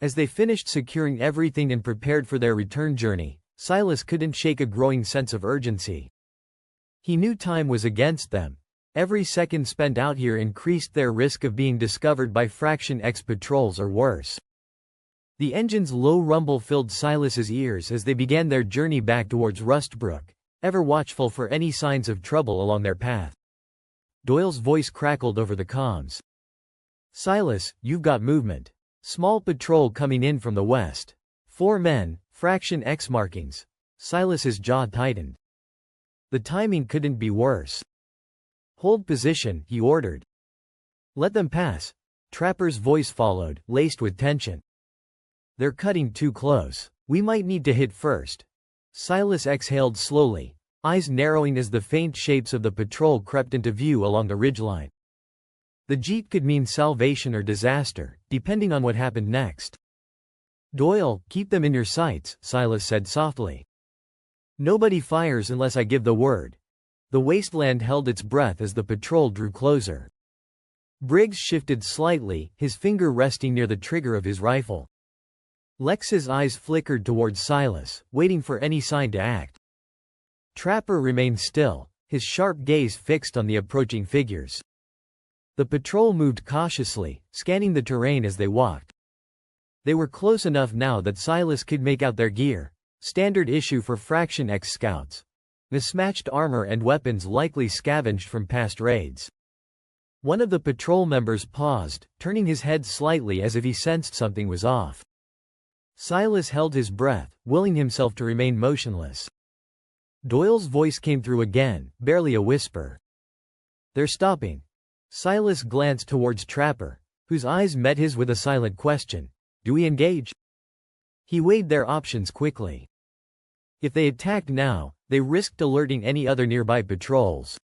As they finished securing everything and prepared for their return journey, Silas couldn't shake a growing sense of urgency. He knew time was against them. Every second spent out here increased their risk of being discovered by Fraction X patrols or worse. The engine's low rumble filled Silas's ears as they began their journey back towards Rustbrook, ever watchful for any signs of trouble along their path. Doyle's voice crackled over the comms. "Silas, you've got movement. Small patrol coming in from the west. 4 men, Fraction X markings." Silas's jaw tightened. The timing couldn't be worse. "Hold position," he ordered. "Let them pass." Trapper's voice followed, laced with tension. "They're cutting too close. We might need to hit first." Silas exhaled slowly, eyes narrowing as the faint shapes of the patrol crept into view along the ridgeline. The jeep could mean salvation or disaster, depending on what happened next. "Doyle, keep them in your sights," Silas said softly. "Nobody fires unless I give the word." The Wasteland held its breath as the patrol drew closer. Briggs shifted slightly, his finger resting near the trigger of his rifle. Lex's eyes flickered towards Silas, waiting for any sign to act. Trapper remained still, his sharp gaze fixed on the approaching figures. The patrol moved cautiously, scanning the terrain as they walked. They were close enough now that Silas could make out their gear, standard issue for Fraction X scouts. Mismatched armor and weapons likely scavenged from past raids. One of the patrol members paused, turning his head slightly as if he sensed something was off. Silas held his breath, willing himself to remain motionless. Doyle's voice came through again, barely a whisper. "They're stopping." Silas glanced towards Trapper, whose eyes met his with a silent question. Do we engage? He weighed their options quickly. If they attacked now, they risked alerting any other nearby patrols.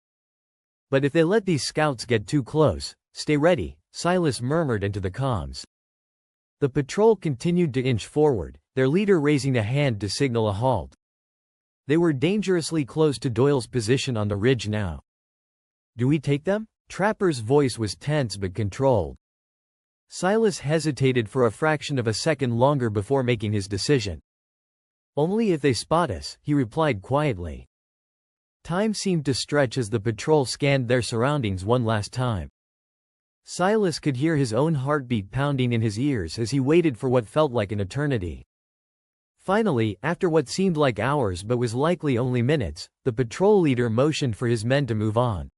But if they let these scouts get too close, stay ready, Silas murmured into the comms. The patrol continued to inch forward, their leader raising a hand to signal a halt. They were dangerously close to Doyle's position on the ridge now. Do we take them? Trapper's voice was tense but controlled. Silas hesitated for a fraction of a second longer before making his decision. Only if they spot us, he replied quietly. Time seemed to stretch as the patrol scanned their surroundings one last time. Silas could hear his own heartbeat pounding in his ears as he waited for what felt like an eternity. Finally, after what seemed like hours but was likely only minutes, the patrol leader motioned for his men to move on.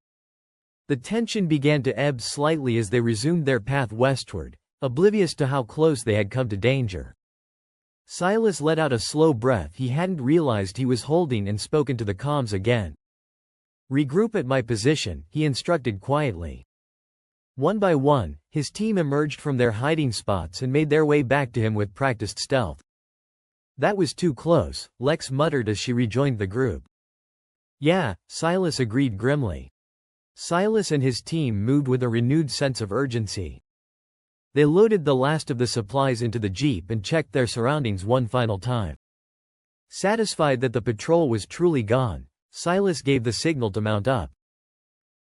The tension began to ebb slightly as they resumed their path westward, oblivious to how close they had come to danger. Silas let out a slow breath he hadn't realized he was holding and spoke into the comms again. Regroup at my position, he instructed quietly. One by one, his team emerged from their hiding spots and made their way back to him with practiced stealth. That was too close, Lex muttered as she rejoined the group. Yeah, Silas agreed grimly. Silas and his team moved with a renewed sense of urgency. They loaded the last of the supplies into the jeep and checked their surroundings one final time. Satisfied that the patrol was truly gone, Silas gave the signal to mount up.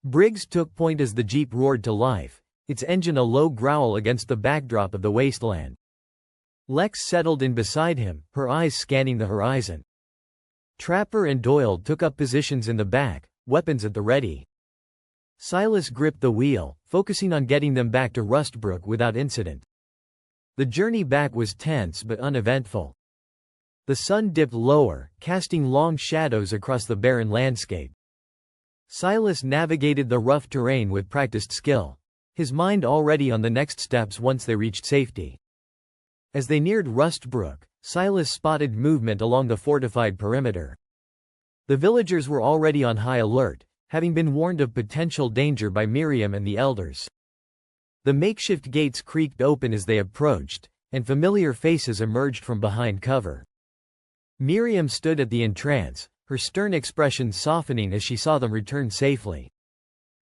Briggs took point as the jeep roared to life, its engine a low growl against the backdrop of the wasteland. Lex settled in beside him, her eyes scanning the horizon. Trapper and Doyle took up positions in the back, weapons at the ready. Silas gripped the wheel, focusing on getting them back to Rustbrook without incident. The journey back was tense but uneventful. The sun dipped lower, casting long shadows across the barren landscape. Silas navigated the rough terrain with practiced skill, his mind already on the next steps once they reached safety. As they neared Rustbrook, Silas spotted movement along the fortified perimeter. The villagers were already on high alert, having been warned of potential danger by Miriam and the elders. The makeshift gates creaked open as they approached, and familiar faces emerged from behind cover. Miriam stood at the entrance, her stern expression softening as she saw them return safely.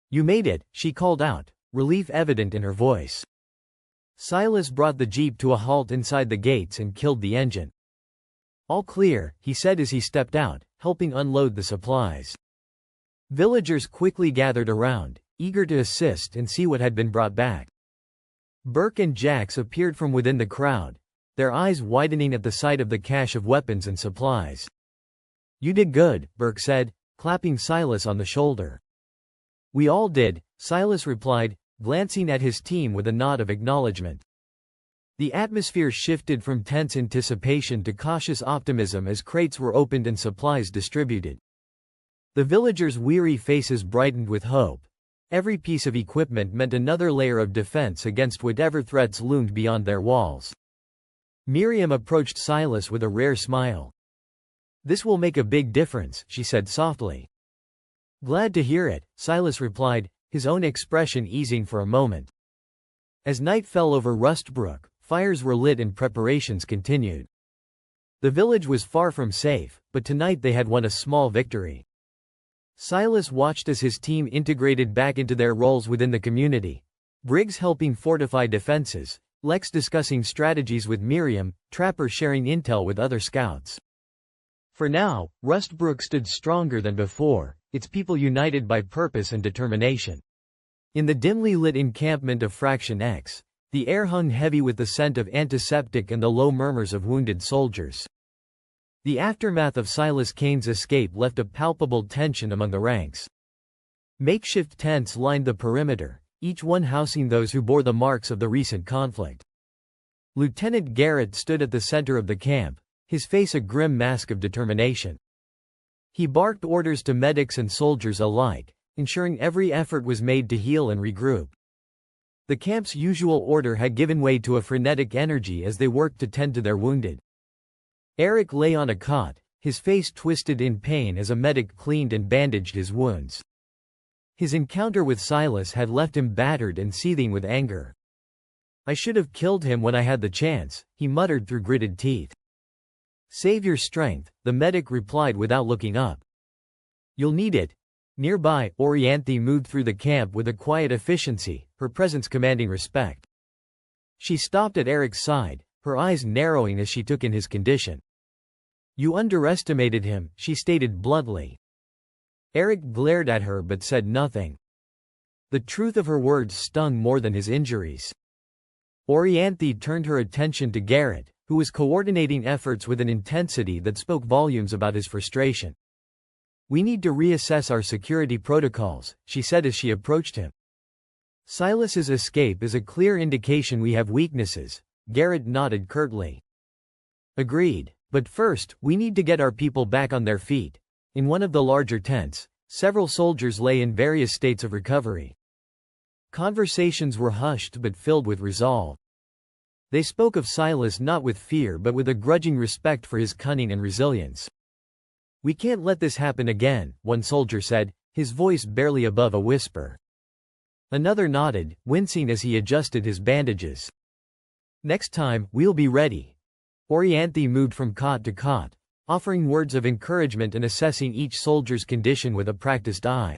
You made it, she called out, relief evident in her voice. Silas brought the jeep to a halt inside the gates and killed the engine. All clear, he said as he stepped out, helping unload the supplies. Villagers quickly gathered around, eager to assist and see what had been brought back. Burke and Jax appeared from within the crowd, their eyes widening at the sight of the cache of weapons and supplies. You did good, Burke said, clapping Silas on the shoulder. We all did, Silas replied, glancing at his team with a nod of acknowledgement. The atmosphere shifted from tense anticipation to cautious optimism as crates were opened and supplies distributed. The villagers' weary faces brightened with hope. Every piece of equipment meant another layer of defense against whatever threats loomed beyond their walls. Miriam approached Silas with a rare smile. This will make a big difference, she said softly. Glad to hear it, Silas replied, his own expression easing for a moment. As night fell over Rustbrook, fires were lit and preparations continued. The village was far from safe, but tonight they had won a small victory. Silas watched as his team integrated back into their roles within the community. Briggs helping fortify defenses, Lex discussing strategies with Miriam, Trapper sharing intel with other scouts. For now, Rustbrook stood stronger than before, its people united by purpose and determination. In the dimly lit encampment of Fraction X, the air hung heavy with the scent of antiseptic and the low murmurs of wounded soldiers. The aftermath of Silas Kane's escape left a palpable tension among the ranks. Makeshift tents lined the perimeter, each one housing those who bore the marks of the recent conflict. Lieutenant Garrett stood at the center of the camp, his face a grim mask of determination. He barked orders to medics and soldiers alike, ensuring every effort was made to heal and regroup. The camp's usual order had given way to a frenetic energy as they worked to tend to their wounded. Eric lay on a cot, his face twisted in pain as a medic cleaned and bandaged his wounds. His encounter with Silas had left him battered and seething with anger. "I should have killed him when I had the chance," he muttered through gritted teeth. "Save your strength," the medic replied without looking up. "You'll need it." Nearby, Orianthi moved through the camp with a quiet efficiency, her presence commanding respect. She stopped at Eric's side, her eyes narrowing as she took in his condition. "You underestimated him," she stated bluntly. Eric glared at her but said nothing. The truth of her words stung more than his injuries. Orianthi turned her attention to Garrett, who was coordinating efforts with an intensity that spoke volumes about his frustration. "We need to reassess our security protocols," she said as she approached him. "Silas's escape is a clear indication we have weaknesses," Garrett nodded curtly. "Agreed. But first, we need to get our people back on their feet." In one of the larger tents, several soldiers lay in various states of recovery. Conversations were hushed but filled with resolve. They spoke of Silas not with fear but with a grudging respect for his cunning and resilience. "We can't let this happen again," one soldier said, his voice barely above a whisper. Another nodded, wincing as he adjusted his bandages. "Next time, we'll be ready." Orianthi moved from cot to cot, offering words of encouragement and assessing each soldier's condition with a practiced eye.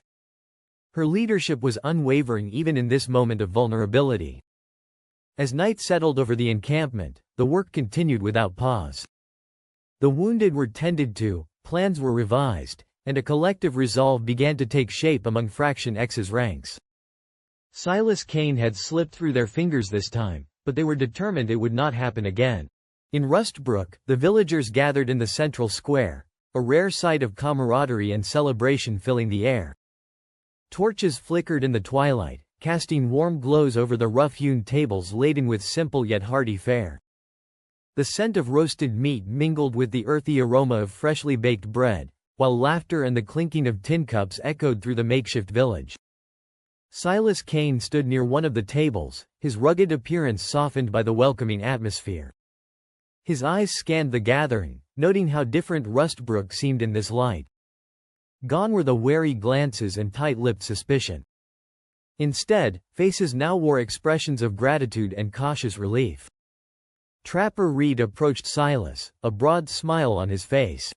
Her leadership was unwavering even in this moment of vulnerability. As night settled over the encampment, the work continued without pause. The wounded were tended to, plans were revised, and a collective resolve began to take shape among Fraction X's ranks. Silas Kane had slipped through their fingers this time, but they were determined it would not happen again. In Rustbrook, the villagers gathered in the central square, a rare sight of camaraderie and celebration filling the air. Torches flickered in the twilight, casting warm glows over the rough-hewn tables laden with simple yet hearty fare. The scent of roasted meat mingled with the earthy aroma of freshly baked bread, while laughter and the clinking of tin cups echoed through the makeshift village. Silas Kane stood near one of the tables, his rugged appearance softened by the welcoming atmosphere. His eyes scanned the gathering, noting how different Rustbrook seemed in this light. Gone were the wary glances and tight-lipped suspicion. Instead, faces now wore expressions of gratitude and cautious relief. Trapper Reed approached Silas, a broad smile on his face.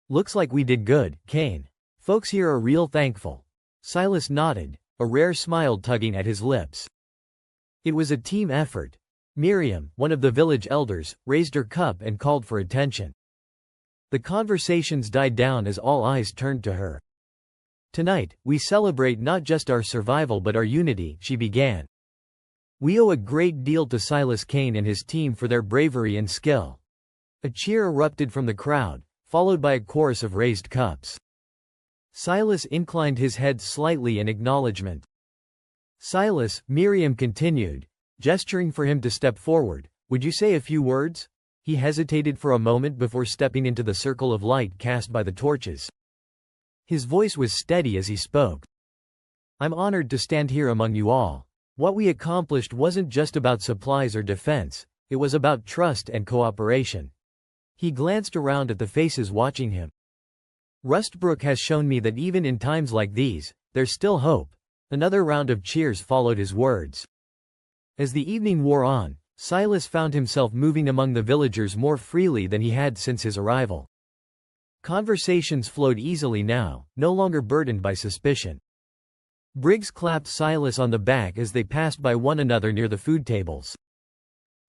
"Looks like we did good, Kane. Folks here are real thankful." Silas nodded, a rare smile tugging at his lips. It was a team effort. Miriam, one of the village elders, raised her cup and called for attention. The conversations died down as all eyes turned to her. "Tonight, we celebrate not just our survival but our unity," she began. "We owe a great deal to Silas Kane and his team for their bravery and skill." A cheer erupted from the crowd, followed by a chorus of raised cups. Silas inclined his head slightly in acknowledgement. "Silas," Miriam continued, gesturing for him to step forward, "would you say a few words?" He hesitated for a moment before stepping into the circle of light cast by the torches. His voice was steady as he spoke. "I'm honored to stand here among you all. What we accomplished wasn't just about supplies or defense, it was about trust and cooperation." He glanced around at the faces watching him. "Rustbrook has shown me that even in times like these, there's still hope." Another round of cheers followed his words. As the evening wore on, Silas found himself moving among the villagers more freely than he had since his arrival. Conversations flowed easily now, no longer burdened by suspicion. Briggs clapped Silas on the back as they passed by one another near the food tables.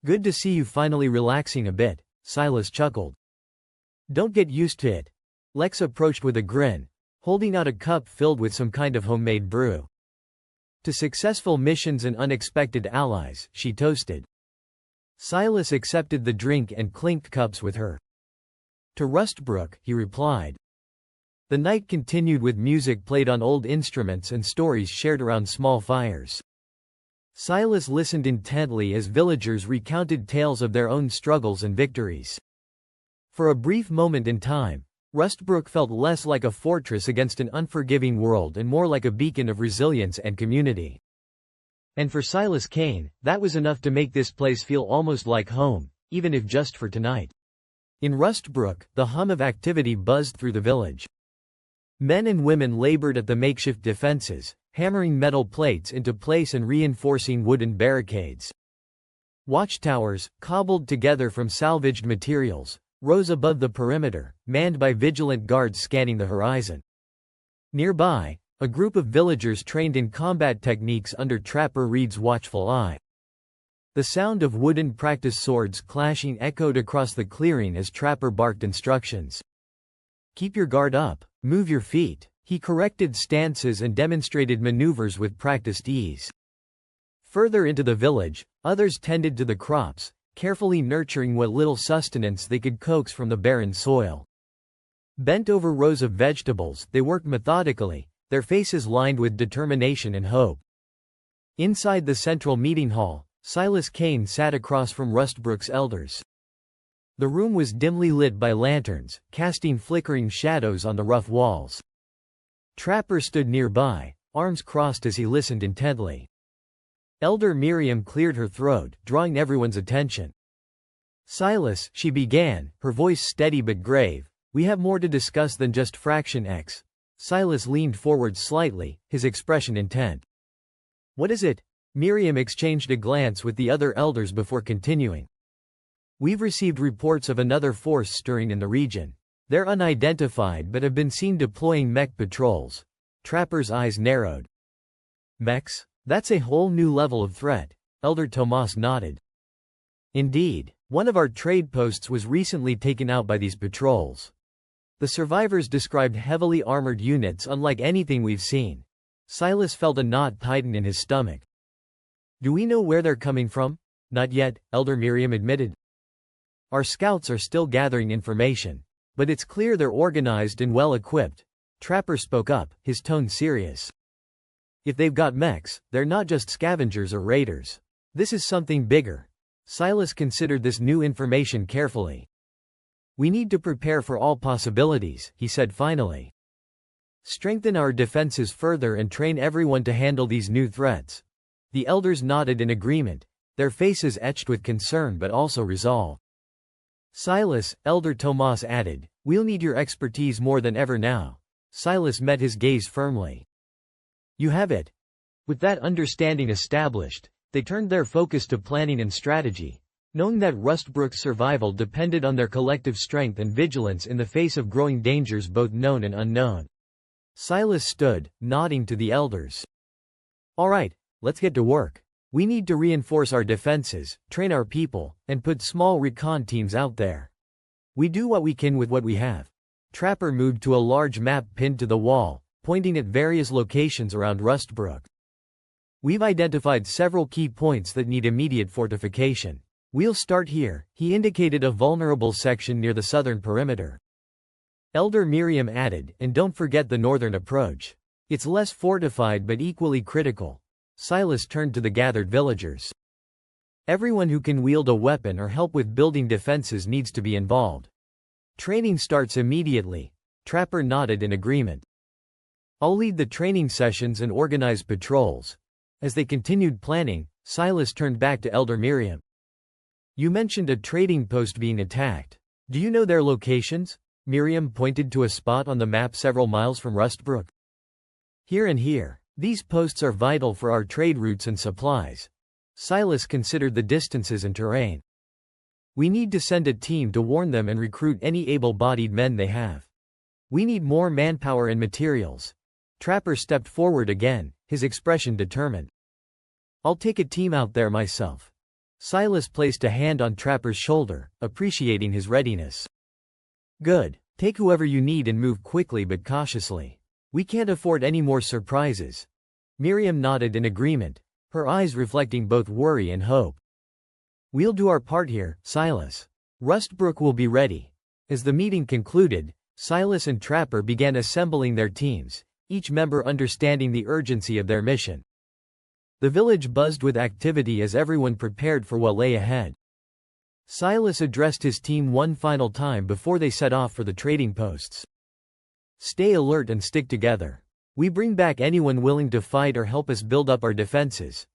"Good to see you finally relaxing a bit," Silas chuckled. "Don't get used to it." Lex approached with a grin, holding out a cup filled with some kind of homemade brew. "To successful missions and unexpected allies," she toasted. Silas accepted the drink and clinked cups with her. "To Rustbrook," he replied. The night continued with music played on old instruments and stories shared around small fires. Silas listened intently as villagers recounted tales of their own struggles and victories. For a brief moment in time, Rustbrook felt less like a fortress against an unforgiving world and more like a beacon of resilience and community. And for Silas Kane, that was enough to make this place feel almost like home, even if just for tonight. In Rustbrook, the hum of activity buzzed through the village. Men and women labored at the makeshift defenses, hammering metal plates into place and reinforcing wooden barricades. Watchtowers, cobbled together from salvaged materials, rose above the perimeter, manned by vigilant guards scanning the horizon. Nearby, a group of villagers trained in combat techniques under Trapper Reed's watchful eye. The sound of wooden practice swords clashing echoed across the clearing as Trapper barked instructions. "Keep your guard up, move your feet." He corrected stances and demonstrated maneuvers with practiced ease. Further into the village, others tended to the crops, carefully nurturing what little sustenance they could coax from the barren soil. Bent over rows of vegetables, they worked methodically, their faces lined with determination and hope. Inside the central meeting hall, Silas Kane sat across from Rustbrook's elders. The room was dimly lit by lanterns, casting flickering shadows on the rough walls. Trapper stood nearby, arms crossed as he listened intently. Elder Miriam cleared her throat, drawing everyone's attention. "Silas," she began, her voice steady but grave, "we have more to discuss than just Fraction X." Silas leaned forward slightly, his expression intent. "What is it?" Miriam exchanged a glance with the other elders before continuing. "We've received reports of another force stirring in the region. They're unidentified but have been seen deploying mech patrols." Trapper's eyes narrowed. "Mechs? That's a whole new level of threat." Elder Tomas nodded. "Indeed, one of our trade posts was recently taken out by these patrols. The survivors described heavily armored units unlike anything we've seen." Silas felt a knot tighten in his stomach. "Do we know where they're coming from?" "Not yet," Elder Miriam admitted. "Our scouts are still gathering information, but it's clear they're organized and well-equipped." Trapper spoke up, his tone serious. "If they've got mechs, they're not just scavengers or raiders. This is something bigger." Silas considered this new information carefully. "We need to prepare for all possibilities," he said finally. "Strengthen our defenses further and train everyone to handle these new threats." The elders nodded in agreement, their faces etched with concern but also resolve. "Silas," Elder Tomas added, "we'll need your expertise more than ever now." Silas met his gaze firmly. "You have it." With that understanding established, they turned their focus to planning and strategy, knowing that Rustbrook's survival depended on their collective strength and vigilance in the face of growing dangers both known and unknown. Silas stood, nodding to the elders. "All right, let's get to work. We need to reinforce our defenses, train our people, and put small recon teams out there. We do what we can with what we have." Trapper moved to a large map pinned to the wall, pointing at various locations around Rustbrook. "We've identified several key points that need immediate fortification. We'll start here." He indicated a vulnerable section near the southern perimeter. Elder Miriam added, "And don't forget the northern approach. It's less fortified but equally critical." Silas turned to the gathered villagers. "Everyone who can wield a weapon or help with building defenses needs to be involved. Training starts immediately." Trapper nodded in agreement. "I'll lead the training sessions and organize patrols." As they continued planning, Silas turned back to Elder Miriam. "You mentioned a trading post being attacked. Do you know their locations?" Miriam pointed to a spot on the map several miles from Rustbrook. "Here and here. These posts are vital for our trade routes and supplies." Silas considered the distances and terrain. "We need to send a team to warn them and recruit any able-bodied men they have. We need more manpower and materials." Trapper stepped forward again, his expression determined. "I'll take a team out there myself." Silas placed a hand on Trapper's shoulder, appreciating his readiness. "Good. Take whoever you need and move quickly but cautiously. We can't afford any more surprises." Miriam nodded in agreement, her eyes reflecting both worry and hope. "We'll do our part here, Silas. Rustbrook will be ready." As the meeting concluded, Silas and Trapper began assembling their teams, each member understanding the urgency of their mission. The village buzzed with activity as everyone prepared for what lay ahead. Silas addressed his team one final time before they set off for the trading posts. "Stay alert and stick together. We bring back anyone willing to fight or help us build up our defenses."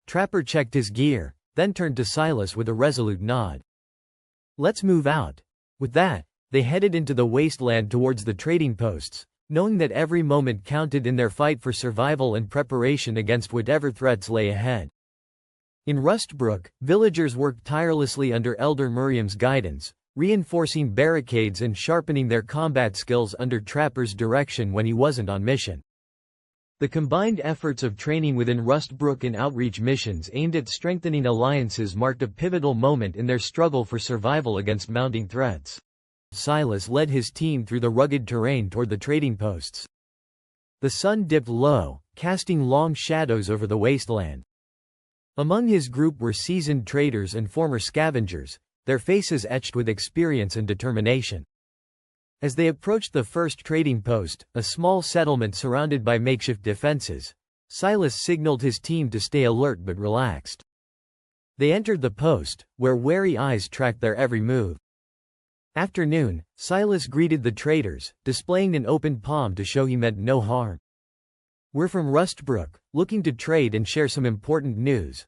Trapper checked his gear, then turned to Silas with a resolute nod. "Let's move out." With that, they headed into the wasteland towards the trading posts, knowing that every moment counted in their fight for survival and preparation against whatever threats lay ahead. In Rustbrook, villagers worked tirelessly under Elder Miriam's guidance, reinforcing barricades and sharpening their combat skills under Trapper's direction when he wasn't on mission. The combined efforts of training within Rustbrook and outreach missions aimed at strengthening alliances marked a pivotal moment in their struggle for survival against mounting threats. Silas led his team through the rugged terrain toward the trading posts. The sun dipped low, casting long shadows over the wasteland. Among his group were seasoned traders and former scavengers, their faces etched with experience and determination. As they approached the first trading post, a small settlement surrounded by makeshift defenses, Silas signaled his team to stay alert but relaxed. They entered the post, where wary eyes tracked their every move. After noon, Silas greeted the traders, displaying an open palm to show he meant no harm. "We're from Rustbrook, looking to trade and share some important news."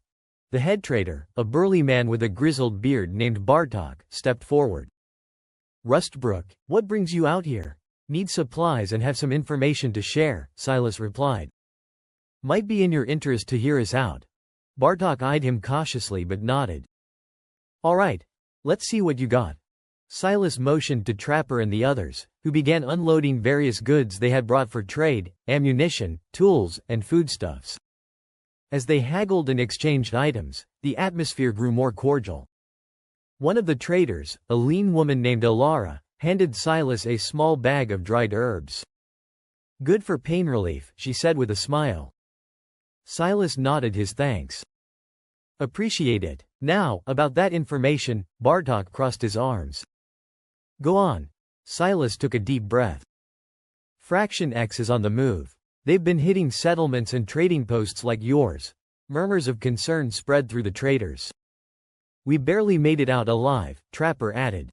The head trader, a burly man with a grizzled beard named Bartok, stepped forward. "Rustbrook, what brings you out here?" "Need supplies and have some information to share," Silas replied. "Might be in your interest to hear us out." Bartok eyed him cautiously but nodded. "All right, let's see what you got." Silas motioned to Trapper and the others, who began unloading various goods they had brought for trade: ammunition, tools, and foodstuffs. As they haggled and exchanged items, the atmosphere grew more cordial. One of the traders, a lean woman named Alara, handed Silas a small bag of dried herbs. "Good for pain relief," she said with a smile. Silas nodded his thanks. "Appreciate it. Now, about that information," Bartok crossed his arms. "Go on." Silas took a deep breath. "Fraction X is on the move. They've been hitting settlements and trading posts like yours." Murmurs of concern spread through the traders. "We barely made it out alive," Trapper added.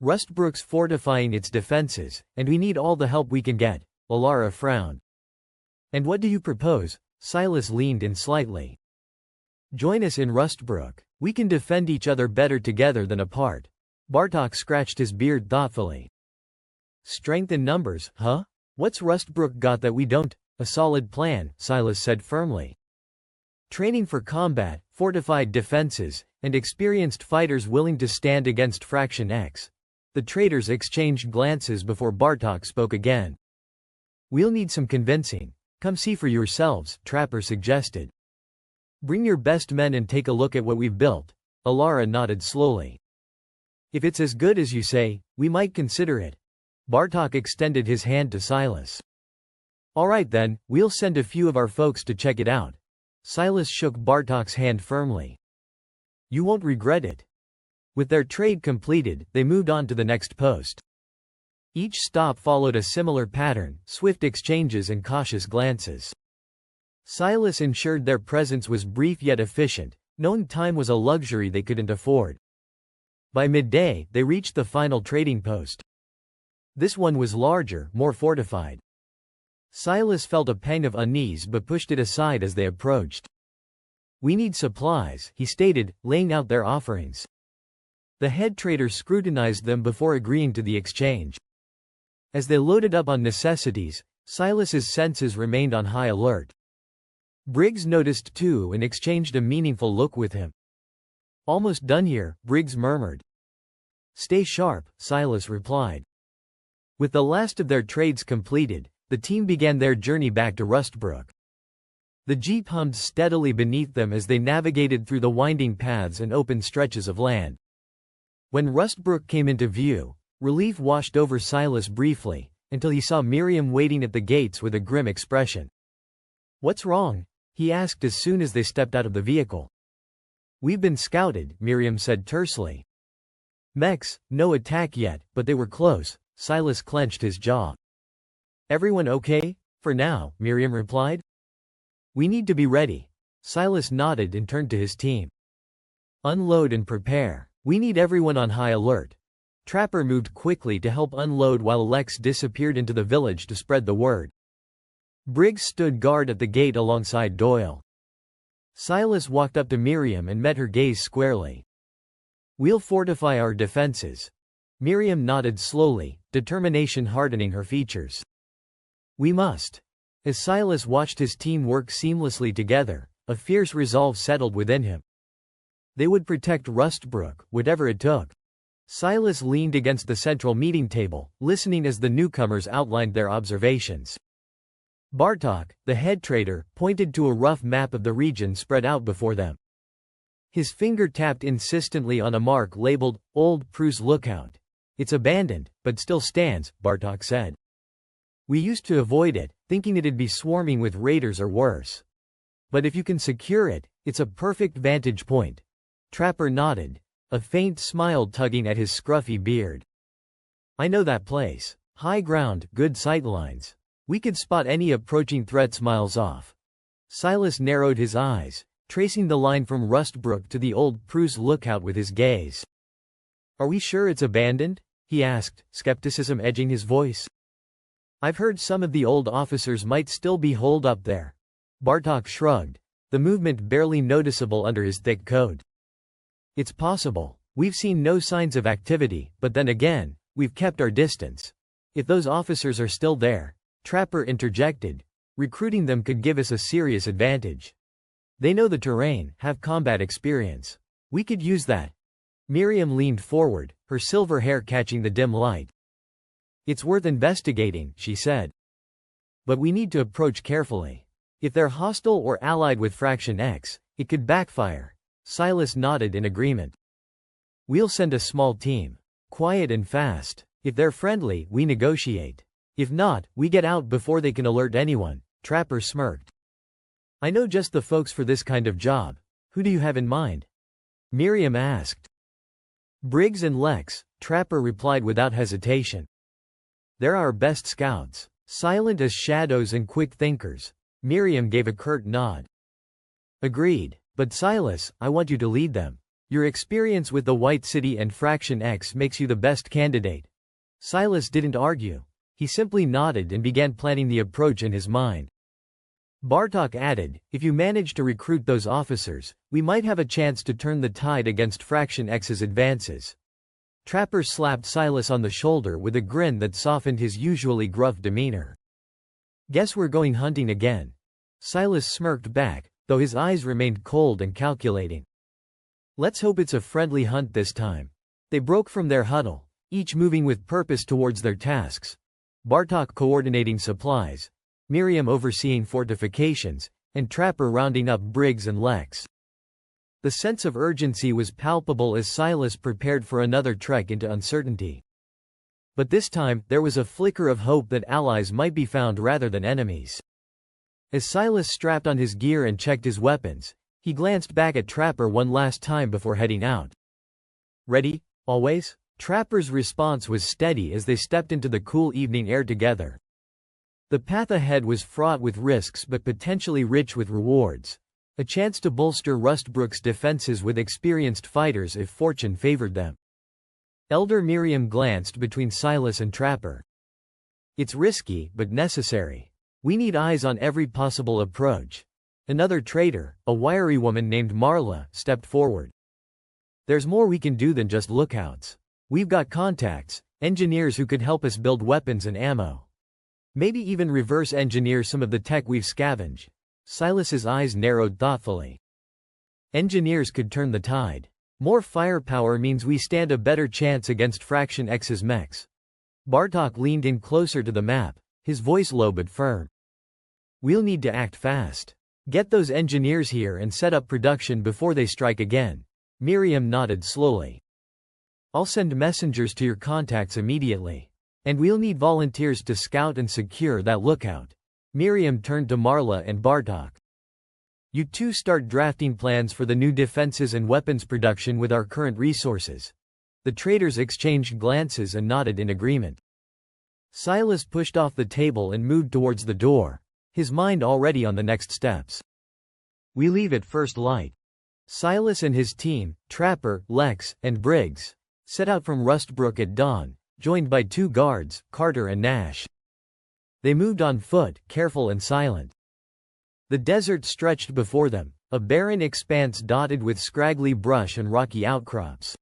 "Rustbrook's fortifying its defenses, and we need all the help we can get." Alara frowned. "And what do you propose?" Silas leaned in slightly. "Join us in Rustbrook. We can defend each other better together than apart." Bartok scratched his beard thoughtfully. "Strength in numbers, huh? What's Rustbrook got that we don't?" "A solid plan," Silas said firmly. "Training for combat, fortified defenses, and experienced fighters willing to stand against Fraction X." The traders exchanged glances before Bartok spoke again. "We'll need some convincing. Come see for yourselves," Trapper suggested. "Bring your best men and take a look at what we've built." Alara nodded slowly. "If it's as good as you say, we might consider it." Bartok extended his hand to Silas. "All right then, we'll send a few of our folks to check it out." Silas shook Bartok's hand firmly. "You won't regret it." With their trade completed, they moved on to the next post. Each stop followed a similar pattern: swift exchanges and cautious glances. Silas ensured their presence was brief yet efficient, knowing time was a luxury they couldn't afford. By midday, they reached the final trading post. This one was larger, more fortified. Silas felt a pang of unease but pushed it aside as they approached. "We need supplies," he stated, laying out their offerings. The head trader scrutinized them before agreeing to the exchange. As they loaded up on necessities, Silas's senses remained on high alert. Briggs noticed too and exchanged a meaningful look with him. "Almost done here," Briggs murmured. "Stay sharp," Silas replied. With the last of their trades completed, the team began their journey back to Rustbrook. The jeep hummed steadily beneath them as they navigated through the winding paths and open stretches of land. When Rustbrook came into view, relief washed over Silas briefly, until he saw Miriam waiting at the gates with a grim expression. "What's wrong?" he asked as soon as they stepped out of the vehicle. "We've been scouted," Miriam said tersely. "Mechs, no attack yet, but they were close." Silas clenched his jaw. "Everyone okay?" "For now," Miriam replied. "We need to be ready." Silas nodded and turned to his team. "Unload and prepare. We need everyone on high alert." Trapper moved quickly to help unload while Lex disappeared into the village to spread the word. Briggs stood guard at the gate alongside Doyle. Silas walked up to Miriam and met her gaze squarely. "We'll fortify our defenses." Miriam nodded slowly, determination hardening her features. We must. As Silas watched his team work seamlessly together, a fierce resolve settled within him. They would protect Rustbrook, whatever it took. Silas leaned against the central meeting table, listening as the newcomers outlined their observations. Bartok, the head trader, pointed to a rough map of the region spread out before them. His finger tapped insistently on a mark labeled, Old Prus Lookout. It's abandoned, but still stands, Bartok said. We used to avoid it, thinking it'd be swarming with raiders or worse. But if you can secure it, it's a perfect vantage point. Trapper nodded, a faint smile tugging at his scruffy beard. I know that place. High ground, good sightlines. We could spot any approaching threats miles off. Silas narrowed his eyes, tracing the line from Rustbrook to the Old Prus Lookout with his gaze. Are we sure it's abandoned? He asked, skepticism edging his voice. I've heard some of the old officers might still be holed up there. Bartok shrugged, the movement barely noticeable under his thick coat. It's possible. We've seen no signs of activity, but then again, we've kept our distance. If those officers are still there, Trapper interjected, recruiting them could give us a serious advantage. They know the terrain, have combat experience. We could use that. Miriam leaned forward, her silver hair catching the dim light. It's worth investigating, she said. But we need to approach carefully. If they're hostile or allied with Fraction X, it could backfire. Silas nodded in agreement. We'll send a small team. Quiet and fast. If they're friendly, we negotiate. If not, we get out before they can alert anyone. Trapper smirked. I know just the folks for this kind of job. Who do you have in mind? Miriam asked. Briggs and Lex, Trapper replied without hesitation. They're our best scouts. Silent as shadows and quick thinkers. Miriam gave a curt nod. Agreed. But Silas, I want you to lead them. Your experience with the White City and Fraction X makes you the best candidate. Silas didn't argue. He simply nodded and began planning the approach in his mind. Bartok added, if you manage to recruit those officers, we might have a chance to turn the tide against Fraction X's advances. Trapper slapped Silas on the shoulder with a grin that softened his usually gruff demeanor. Guess we're going hunting again. Silas smirked back, though his eyes remained cold and calculating. Let's hope it's a friendly hunt this time. They broke from their huddle, each moving with purpose towards their tasks. Bartok coordinating supplies, Miriam overseeing fortifications, and Trapper rounding up Briggs and Lex. The sense of urgency was palpable as Silas prepared for another trek into uncertainty. But this time, there was a flicker of hope that allies might be found rather than enemies. As Silas strapped on his gear and checked his weapons, he glanced back at Trapper one last time before heading out. Ready, always? Trapper's response was steady as they stepped into the cool evening air together. The path ahead was fraught with risks but potentially rich with rewards. A chance to bolster Rustbrook's defenses with experienced fighters if fortune favored them. Elder Miriam glanced between Silas and Trapper. It's risky, but necessary. We need eyes on every possible approach. Another trader, a wiry woman named Marla, stepped forward. There's more we can do than just lookouts. We've got contacts, engineers who could help us build weapons and ammo. Maybe even reverse engineer some of the tech we've scavenged. Silas's eyes narrowed thoughtfully. Engineers could turn the tide. More firepower means we stand a better chance against Fraction X's mechs. Bartok leaned in closer to the map, his voice low but firm. We'll need to act fast. Get those engineers here and set up production before they strike again. Miriam nodded slowly. I'll send messengers to your contacts immediately. And we'll need volunteers to scout and secure that lookout. Miriam turned to Marla and Bartok. You two start drafting plans for the new defenses and weapons production with our current resources. The traders exchanged glances and nodded in agreement. Silas pushed off the table and moved towards the door, his mind already on the next steps. We leave at first light. Silas and his team, Trapper, Lex, and Briggs, set out from Rustbrook at dawn, joined by two guards, Carter and Nash. They moved on foot, careful and silent. The desert stretched before them, a barren expanse dotted with scraggly brush and rocky outcrops.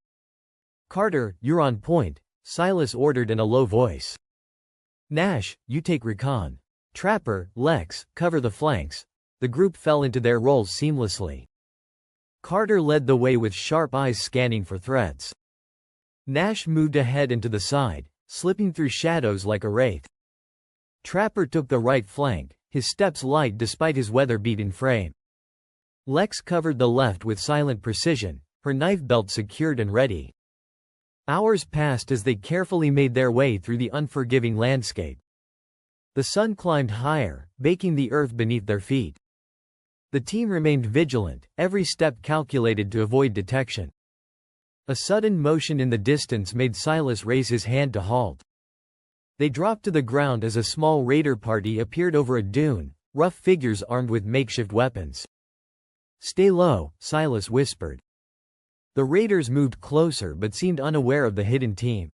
Carter, you're on point, Silas ordered in a low voice. Nash, you take recon. Trapper, Lex, cover the flanks. The group fell into their roles seamlessly. Carter led the way with sharp eyes scanning for threats. Nash moved ahead and to the side, slipping through shadows like a wraith. Trapper took the right flank, his steps light despite his weather-beaten frame. Lex covered the left with silent precision, her knife belt secured and ready. Hours passed as they carefully made their way through the unforgiving landscape. The sun climbed higher, baking the earth beneath their feet. The team remained vigilant, every step calculated to avoid detection. A sudden motion in the distance made Silas raise his hand to halt. They dropped to the ground as a small raider party appeared over a dune, rough figures armed with makeshift weapons. "Stay low," Silas whispered. The raiders moved closer but seemed unaware of the hidden team.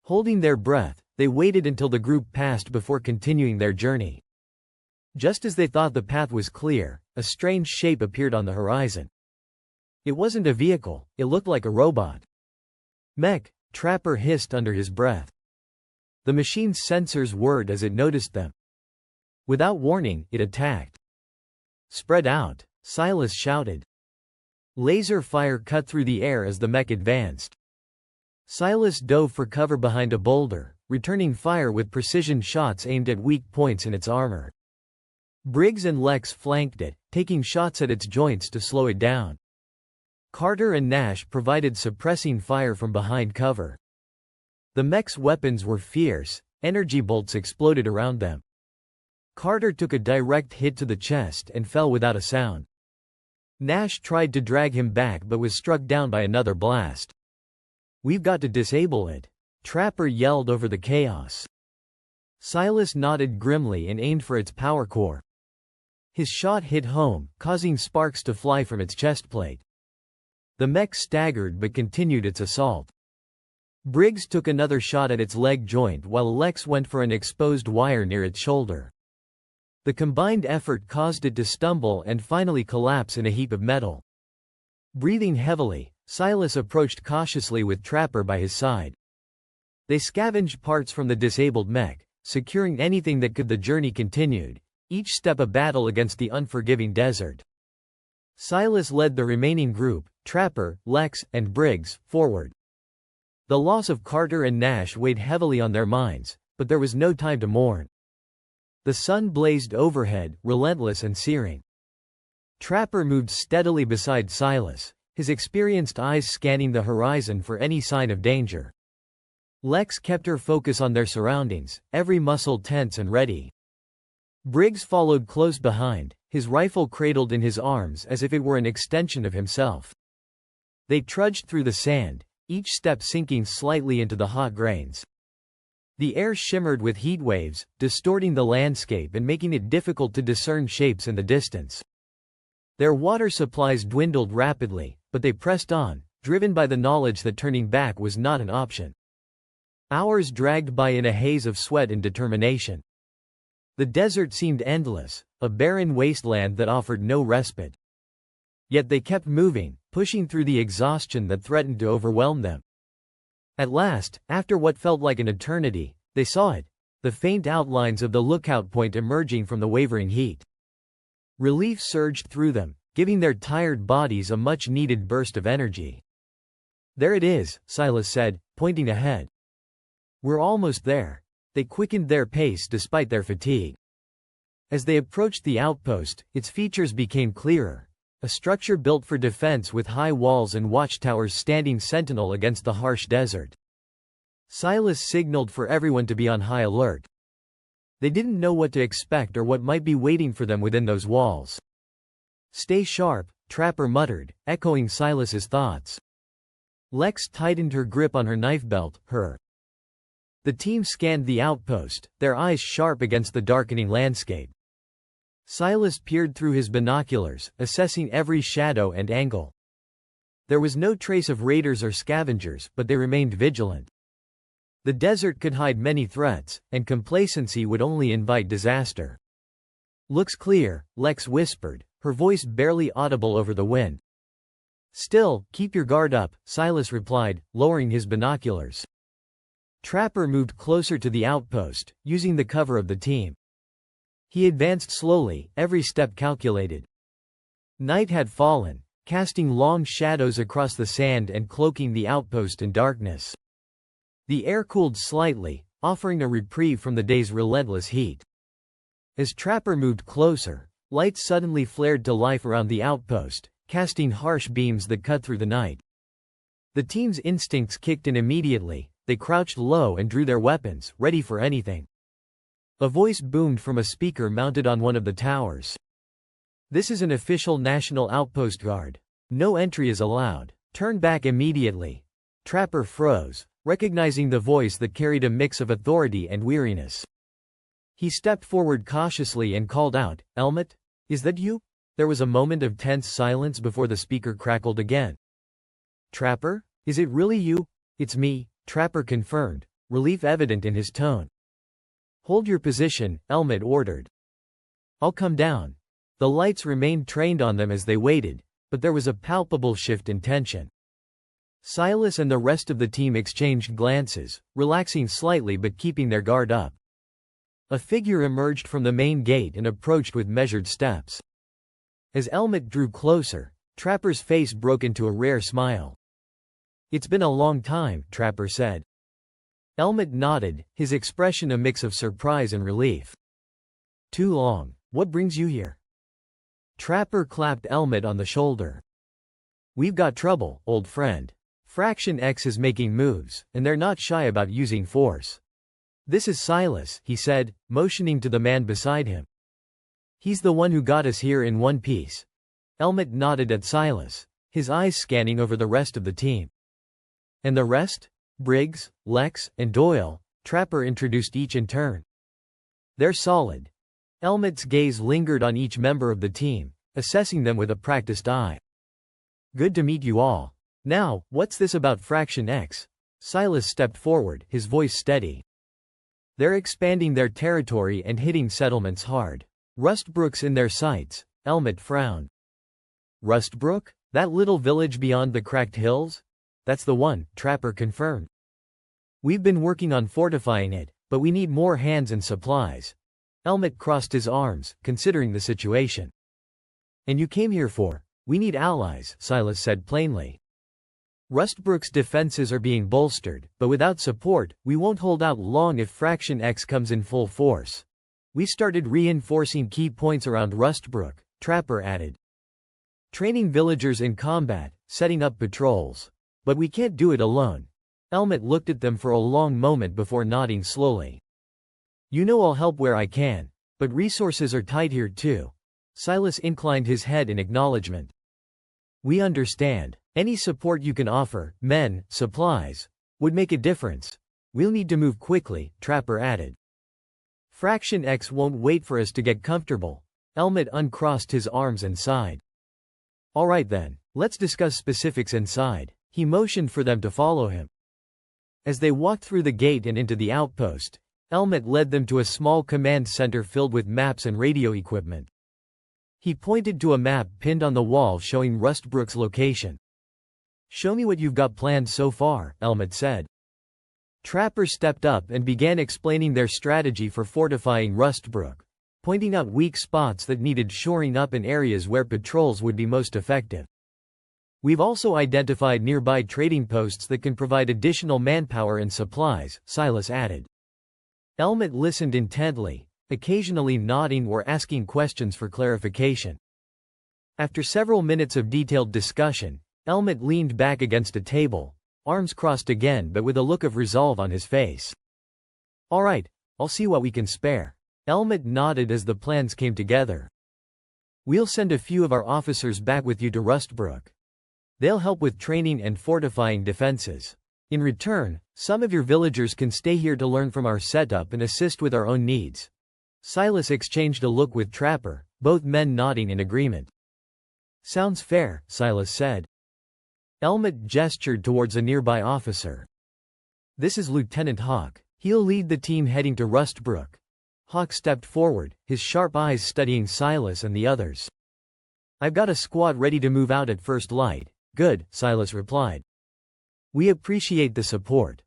Holding their breath, they waited until the group passed before continuing their journey. Just as they thought the path was clear, a strange shape appeared on the horizon. It wasn't a vehicle, it looked like a robot. "Mech," Trapper hissed under his breath. The machine's sensors whirred as it noticed them. Without warning, it attacked. "Spread out," Silas shouted. Laser fire cut through the air as the mech advanced. Silas dove for cover behind a boulder, returning fire with precision shots aimed at weak points in its armor. Briggs and Lex flanked it, taking shots at its joints to slow it down. Carter and Nash provided suppressing fire from behind cover. The mech's weapons were fierce, energy bolts exploded around them. Carter took a direct hit to the chest and fell without a sound. Nash tried to drag him back but was struck down by another blast. "We've got to disable it," Trapper yelled over the chaos. Silas nodded grimly and aimed for its power core. His shot hit home, causing sparks to fly from its chestplate. The mech staggered but continued its assault. Briggs took another shot at its leg joint while Lex went for an exposed wire near its shoulder. The combined effort caused it to stumble and finally collapse in a heap of metal. Breathing heavily, Silas approached cautiously with Trapper by his side. They scavenged parts from the disabled mech, securing anything that could. The journey continued, each step a battle against the unforgiving desert. Silas led the remaining group, Trapper, Lex, and Briggs, forward. The loss of Carter and Nash weighed heavily on their minds, but there was no time to mourn. The sun blazed overhead, relentless and searing. Trapper moved steadily beside Silas, his experienced eyes scanning the horizon for any sign of danger. Lex kept her focus on their surroundings, every muscle tense and ready. Briggs followed close behind, his rifle cradled in his arms as if it were an extension of himself. They trudged through the sand, each step sinking slightly into the hot grains. The air shimmered with heat waves, distorting the landscape and making it difficult to discern shapes in the distance. Their water supplies dwindled rapidly, but they pressed on, driven by the knowledge that turning back was not an option. Hours dragged by in a haze of sweat and determination. The desert seemed endless, a barren wasteland that offered no respite. Yet they kept moving, pushing through the exhaustion that threatened to overwhelm them. At last, after what felt like an eternity, they saw it, the faint outlines of the lookout point emerging from the wavering heat. Relief surged through them, giving their tired bodies a much-needed burst of energy. "There it is," Silas said, pointing ahead. "We're almost there." They quickened their pace despite their fatigue. As they approached the outpost, its features became clearer. A structure built for defense with high walls and watchtowers standing sentinel against the harsh desert. Silas signaled for everyone to be on high alert. They didn't know what to expect or what might be waiting for them within those walls. "Stay sharp," Trapper muttered, echoing Silas's thoughts. Lex tightened her grip on her knife belt, The team scanned the outpost, their eyes sharp against the darkening landscape. Silas peered through his binoculars, assessing every shadow and angle. There was no trace of raiders or scavengers, but they remained vigilant. The desert could hide many threats, and complacency would only invite disaster. "Looks clear," Lex whispered, her voice barely audible over the wind. "Still, keep your guard up," Silas replied, lowering his binoculars. Trapper moved closer to the outpost, using the cover of the team. He advanced slowly, every step calculated. Night had fallen, casting long shadows across the sand and cloaking the outpost in darkness. The air cooled slightly, offering a reprieve from the day's relentless heat. As Trapper moved closer, lights suddenly flared to life around the outpost, casting harsh beams that cut through the night. The team's instincts kicked in immediately. They crouched low and drew their weapons, ready for anything. A voice boomed from a speaker mounted on one of the towers. "This is an official national outpost guard. No entry is allowed. Turn back immediately." Trapper froze, recognizing the voice that carried a mix of authority and weariness. He stepped forward cautiously and called out, "Elmet? Is that you?" There was a moment of tense silence before the speaker crackled again. "Trapper? Is it really you?" "It's me," Trapper confirmed, relief evident in his tone. "Hold your position," Elmet ordered. "I'll come down." The lights remained trained on them as they waited, but there was a palpable shift in tension. Silas and the rest of the team exchanged glances, relaxing slightly but keeping their guard up. A figure emerged from the main gate and approached with measured steps. As Elmet drew closer, Trapper's face broke into a rare smile. "It's been a long time," Trapper said. Elmet nodded, his expression a mix of surprise and relief. "Too long. What brings you here?" Trapper clapped Elmet on the shoulder. "We've got trouble, old friend. Fraction X is making moves, and they're not shy about using force." "This is Silas," he said, motioning to the man beside him. "He's the one who got us here in one piece." Elmet nodded at Silas, his eyes scanning over the rest of the team. "And the rest? Briggs, Lex, and Doyle," Trapper introduced each in turn. "They're solid." Elmet's gaze lingered on each member of the team, assessing them with a practiced eye. "Good to meet you all. Now, what's this about Fraction X?" Silas stepped forward, his voice steady. "They're expanding their territory and hitting settlements hard. Rustbrook's in their sights," Elmet frowned. "Rustbrook? That little village beyond the cracked hills?" "That's the one," Trapper confirmed. "We've been working on fortifying it, but we need more hands and supplies." Elmet crossed his arms, considering the situation. "And you came here for?" "We need allies," Silas said plainly. "Rustbrook's defenses are being bolstered, but without support, we won't hold out long if Fraction X comes in full force. We started reinforcing key points around Rustbrook," Trapper added. "Training villagers in combat, setting up patrols. But we can't do it alone." Elmet looked at them for a long moment before nodding slowly. "You know I'll help where I can, but resources are tight here too." Silas inclined his head in acknowledgement. "We understand. Any support you can offer, men, supplies, would make a difference. We'll need to move quickly," Trapper added. "Fraction X won't wait for us to get comfortable." Elmet uncrossed his arms and sighed. "All right then, let's discuss specifics inside." He motioned for them to follow him. As they walked through the gate and into the outpost, Elmet led them to a small command center filled with maps and radio equipment. He pointed to a map pinned on the wall showing Rustbrook's location. "Show me what you've got planned so far," Elmet said. Trapper stepped up and began explaining their strategy for fortifying Rustbrook, pointing out weak spots that needed shoring up and areas where patrols would be most effective. "We've also identified nearby trading posts that can provide additional manpower and supplies," Silas added. Elmet listened intently, occasionally nodding or asking questions for clarification. After several minutes of detailed discussion, Elmet leaned back against a table, arms crossed again but with a look of resolve on his face. "All right, I'll see what we can spare." Elmet nodded as the plans came together. "We'll send a few of our officers back with you to Rustbrook. They'll help with training and fortifying defenses. In return, some of your villagers can stay here to learn from our setup and assist with our own needs." Silas exchanged a look with Trapper, both men nodding in agreement. "Sounds fair," Silas said. Elmet gestured towards a nearby officer. "This is Lieutenant Hawk. He'll lead the team heading to Rustbrook." Hawk stepped forward, his sharp eyes studying Silas and the others. "I've got a squad ready to move out at first light." "Good," Silas replied. "We appreciate the support."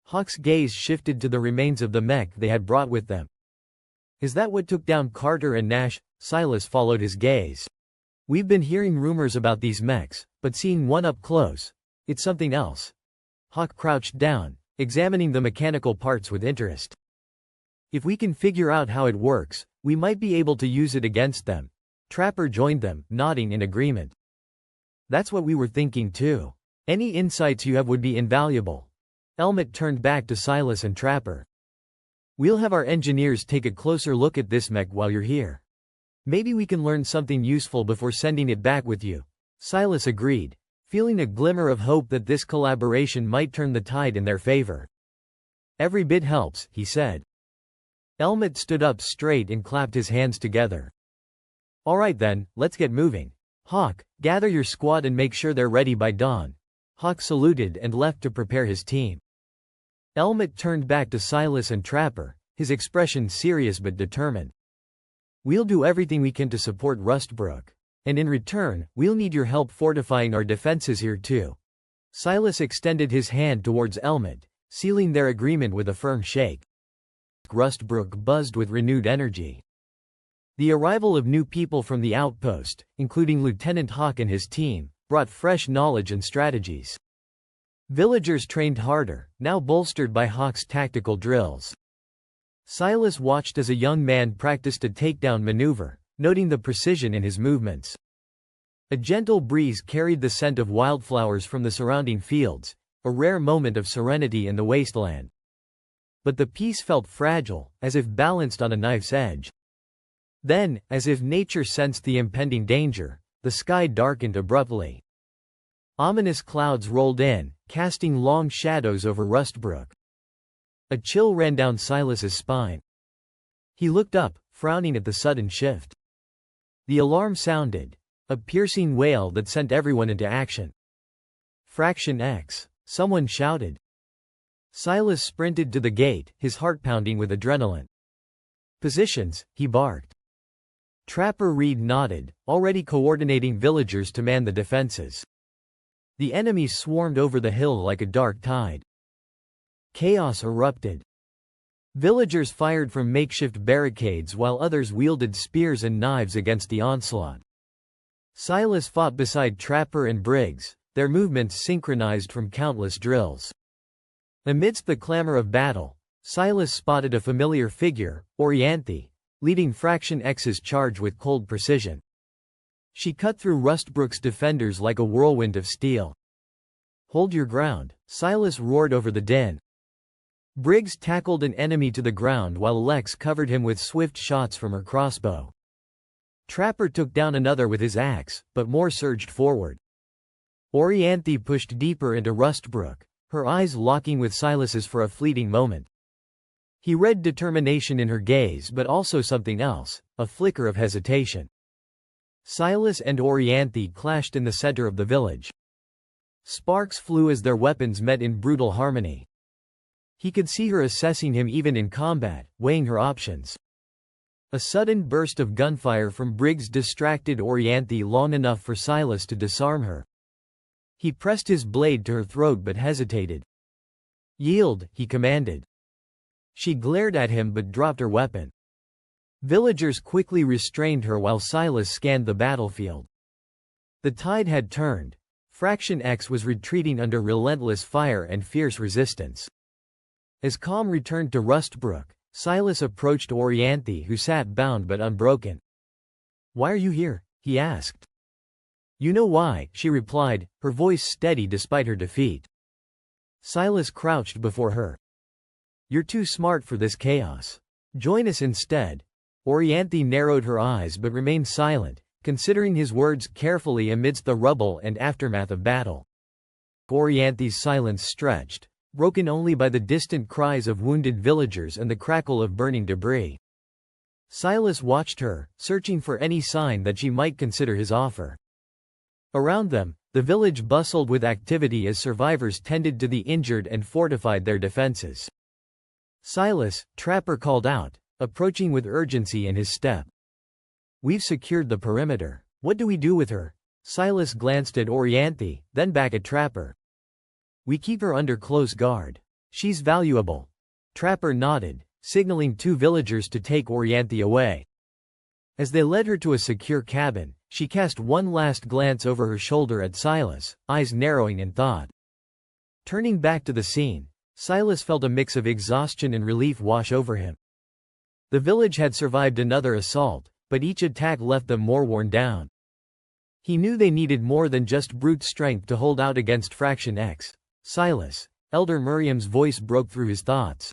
Hawk's gaze shifted to the remains of the mech they had brought with them. Is that what took down Carter and Nash? Silas followed his gaze. We've been hearing rumors about these mechs, but seeing one up close, it's something else. Hawk crouched down, examining the mechanical parts with interest. If we can figure out how it works, we might be able to use it against them. Trapper joined them, nodding in agreement. That's what we were thinking too. Any insights you have would be invaluable. Elmet turned back to Silas and Trapper. We'll have our engineers take a closer look at this mech while you're here. Maybe we can learn something useful before sending it back with you. Silas agreed, feeling a glimmer of hope that this collaboration might turn the tide in their favor. Every bit helps, he said. Elmet stood up straight and clapped his hands together. All right then, let's get moving. Hawk, gather your squad and make sure they're ready by dawn. Hawk saluted and left to prepare his team. Elmet turned back to Silas and Trapper, his expression serious but determined. We'll do everything we can to support Rustbrook. And in return, we'll need your help fortifying our defenses here too. Silas extended his hand towards Elmet, sealing their agreement with a firm shake. Rustbrook buzzed with renewed energy. The arrival of new people from the outpost, including Lieutenant Hawk and his team, brought fresh knowledge and strategies. Villagers trained harder, now bolstered by Hawk's tactical drills. Silas watched as a young man practiced a takedown maneuver, noting the precision in his movements. A gentle breeze carried the scent of wildflowers from the surrounding fields, a rare moment of serenity in the wasteland. But the peace felt fragile, as if balanced on a knife's edge. Then, as if nature sensed the impending danger, the sky darkened abruptly. Ominous clouds rolled in, casting long shadows over Rustbrook. A chill ran down Silas's spine. He looked up, frowning at the sudden shift. The alarm sounded, a piercing wail that sent everyone into action. Fraction X, someone shouted. Silas sprinted to the gate, his heart pounding with adrenaline. Positions, he barked. Trapper Reed nodded, already coordinating villagers to man the defenses. The enemy swarmed over the hill like a dark tide. Chaos erupted. Villagers fired from makeshift barricades while others wielded spears and knives against the onslaught. Silas fought beside Trapper and Briggs, their movements synchronized from countless drills. Amidst the clamor of battle, Silas spotted a familiar figure, Orianthi, leading Fraction X's charge with cold precision. She cut through Rustbrook's defenders like a whirlwind of steel. Hold your ground, Silas roared over the din. Briggs tackled an enemy to the ground while Lex covered him with swift shots from her crossbow. Trapper took down another with his axe, but more surged forward. Orianthi pushed deeper into Rustbrook, her eyes locking with Silas's for a fleeting moment. He read determination in her gaze but also something else, a flicker of hesitation. Silas and Orianthi clashed in the center of the village. Sparks flew as their weapons met in brutal harmony. He could see her assessing him even in combat, weighing her options. A sudden burst of gunfire from Briggs distracted Orianthi long enough for Silas to disarm her. He pressed his blade to her throat but hesitated. Yield, he commanded. She glared at him but dropped her weapon. Villagers quickly restrained her while Silas scanned the battlefield. The tide had turned. Fraction X was retreating under relentless fire and fierce resistance. As calm returned to Rustbrook, Silas approached Orianthi, who sat bound but unbroken. "Why are you here?" he asked. "You know why," she replied, her voice steady despite her defeat. Silas crouched before her. "You're too smart for this chaos. Join us instead." Orianthi narrowed her eyes but remained silent, considering his words carefully amidst the rubble and aftermath of battle. Orianthi's silence stretched, broken only by the distant cries of wounded villagers and the crackle of burning debris. Silas watched her, searching for any sign that she might consider his offer. Around them, the village bustled with activity as survivors tended to the injured and fortified their defenses. "Silas," Trapper called out, approaching with urgency in his step. "We've secured the perimeter. What do we do with her?" Silas glanced at Orianthi, then back at Trapper. "We keep her under close guard. She's valuable." Trapper nodded, signaling 2 villagers to take Orianthi away. As they led her to a secure cabin, she cast one last glance over her shoulder at Silas, eyes narrowing in thought. Turning back to the scene, Silas felt a mix of exhaustion and relief wash over him. The village had survived another assault, but each attack left them more worn down. He knew they needed more than just brute strength to hold out against Fraction X. Silas, Elder Miriam's voice broke through his thoughts.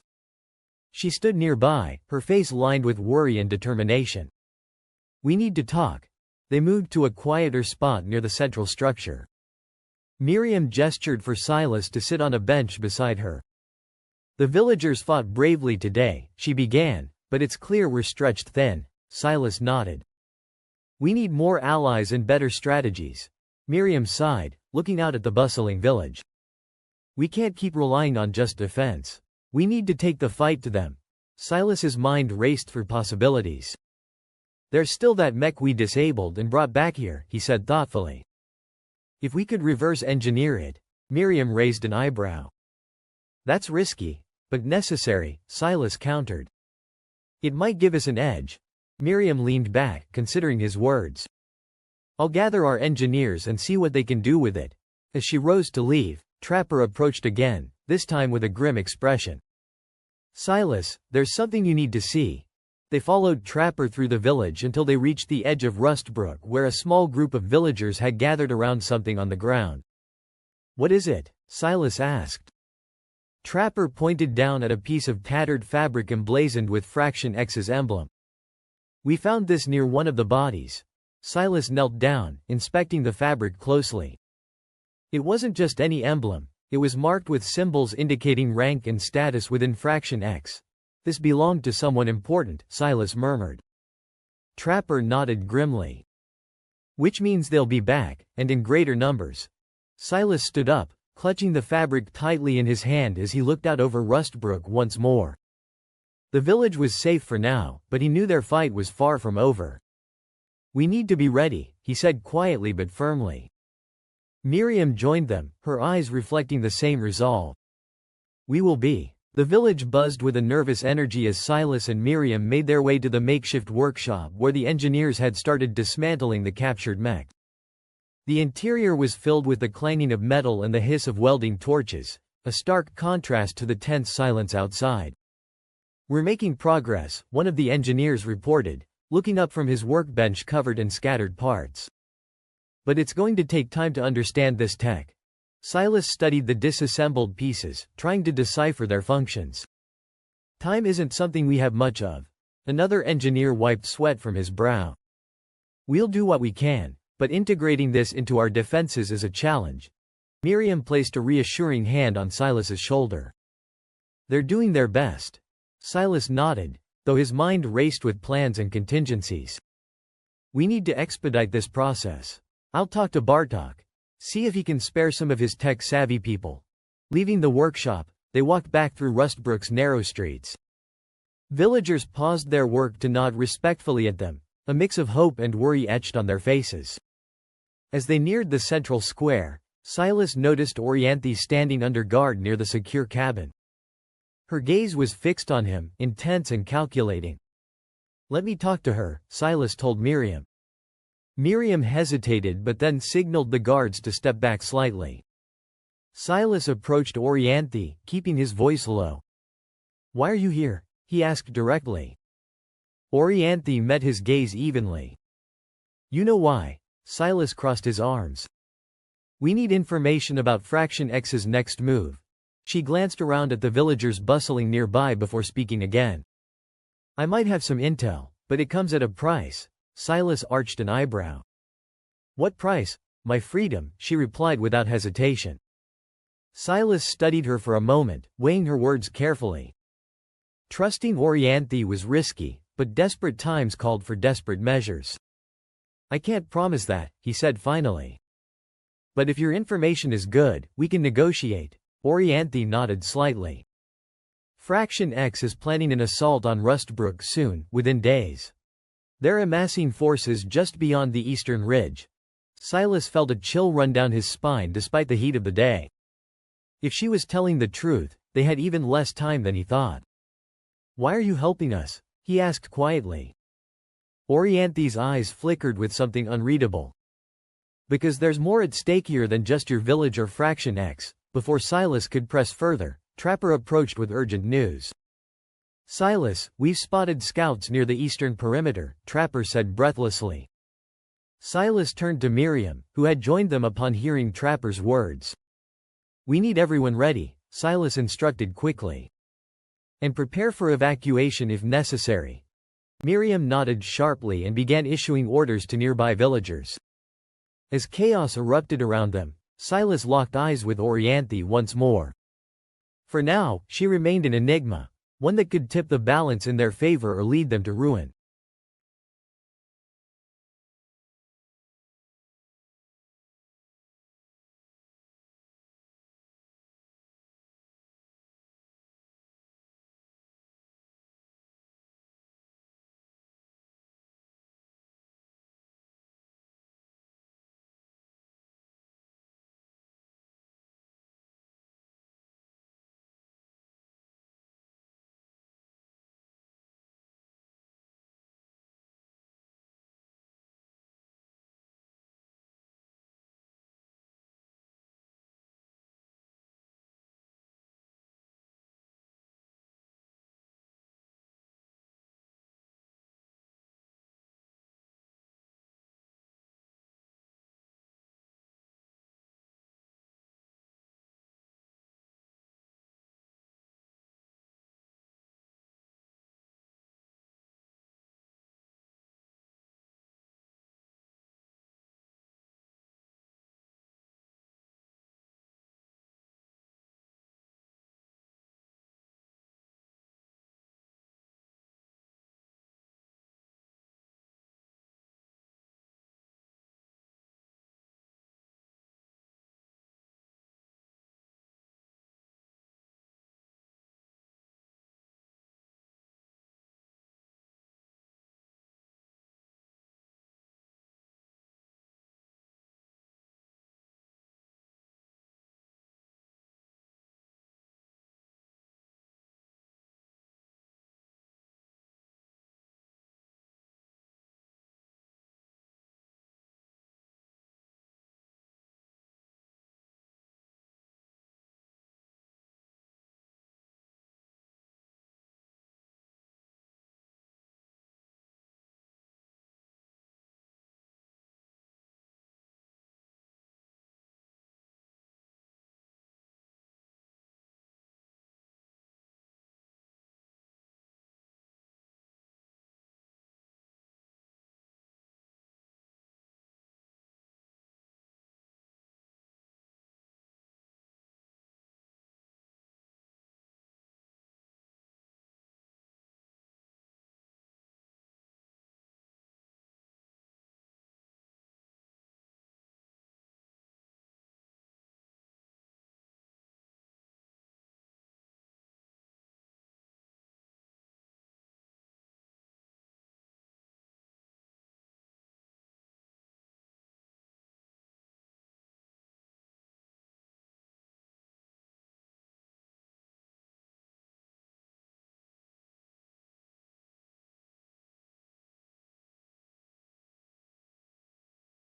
She stood nearby, her face lined with worry and determination. "We need to talk." They moved to a quieter spot near the central structure. Miriam gestured for Silas to sit on a bench beside her. "The villagers fought bravely today," she began, "but it's clear we're stretched thin." Silas nodded. "We need more allies and better strategies." Miriam sighed, looking out at the bustling village. "We can't keep relying on just defense. We need to take the fight to them." Silas's mind raced through possibilities. "There's still that mech we disabled and brought back here," he said thoughtfully. "If we could reverse engineer it." Miriam raised an eyebrow. "That's risky, but necessary," Silas countered. "It might give us an edge." Miriam leaned back, considering his words. "I'll gather our engineers and see what they can do with it." As she rose to leave, Trapper approached again, this time with a grim expression. "Silas, there's something you need to see." They followed Trapper through the village until they reached the edge of Rustbrook, where a small group of villagers had gathered around something on the ground. "What is it?" Silas asked. Trapper pointed down at a piece of tattered fabric emblazoned with Fraction X's emblem. "We found this near one of the bodies." Silas knelt down, inspecting the fabric closely. It wasn't just any emblem, it was marked with symbols indicating rank and status within Fraction X. "This belonged to someone important," Silas murmured. Trapper nodded grimly. "Which means they'll be back, and in greater numbers." Silas stood up, clutching the fabric tightly in his hand as he looked out over Rustbrook once more. The village was safe for now, but he knew their fight was far from over. "We need to be ready," he said quietly but firmly. Miriam joined them, her eyes reflecting the same resolve. "We will be." The village buzzed with a nervous energy as Silas and Miriam made their way to the makeshift workshop where the engineers had started dismantling the captured mech. The interior was filled with the clanging of metal and the hiss of welding torches, a stark contrast to the tense silence outside. "We're making progress," one of the engineers reported, looking up from his workbench covered in scattered parts. "But it's going to take time to understand this tech." Silas studied the disassembled pieces, trying to decipher their functions. "Time isn't something we have much of." Another engineer wiped sweat from his brow. "We'll do what we can, but integrating this into our defenses is a challenge." Miriam placed a reassuring hand on Silas's shoulder. "They're doing their best." Silas nodded, though his mind raced with plans and contingencies. "We need to expedite this process. I'll talk to Bartok. See if he can spare some of his tech-savvy people." Leaving the workshop, they walked back through Rustbrook's narrow streets. Villagers paused their work to nod respectfully at them, a mix of hope and worry etched on their faces. As they neared the central square, Silas noticed Orianthi standing under guard near the secure cabin. Her gaze was fixed on him, intense and calculating. "Let me talk to her," Silas told Miriam. Miriam hesitated but then signaled the guards to step back slightly. Silas approached Orianthi, keeping his voice low. "Why are you here?" he asked directly. Orianthi met his gaze evenly. "You know why." Silas crossed his arms. "We need information about Fraction X's next move." She glanced around at the villagers bustling nearby before speaking again. "I might have some intel, but it comes at a price." Silas arched an eyebrow. "What price?" "My freedom," she replied without hesitation. Silas studied her for a moment, weighing her words carefully. Trusting Orianthi was risky, but desperate times called for desperate measures. "I can't promise that," he said finally. "But if your information is good, we can negotiate." Orianthi nodded slightly. Fraction X is planning an assault on Rustbrook soon, within days. They're amassing forces just beyond the eastern ridge. Silas felt a chill run down his spine despite the heat of the day. If she was telling the truth, they had even less time than he thought. "Why are you helping us?" he asked quietly. Orianthi's eyes flickered with something unreadable. "Because there's more at stake here than just your village or Fraction X." Before Silas could press further, Trapper approached with urgent news. "Silas, we've spotted scouts near the eastern perimeter," Trapper said breathlessly. Silas turned to Miriam, who had joined them upon hearing Trapper's words. "We need everyone ready," Silas instructed quickly. "And prepare for evacuation if necessary." Miriam nodded sharply and began issuing orders to nearby villagers. As chaos erupted around them, Silas locked eyes with Orianthi once more. For now, she remained an enigma, one that could tip the balance in their favor or lead them to ruin.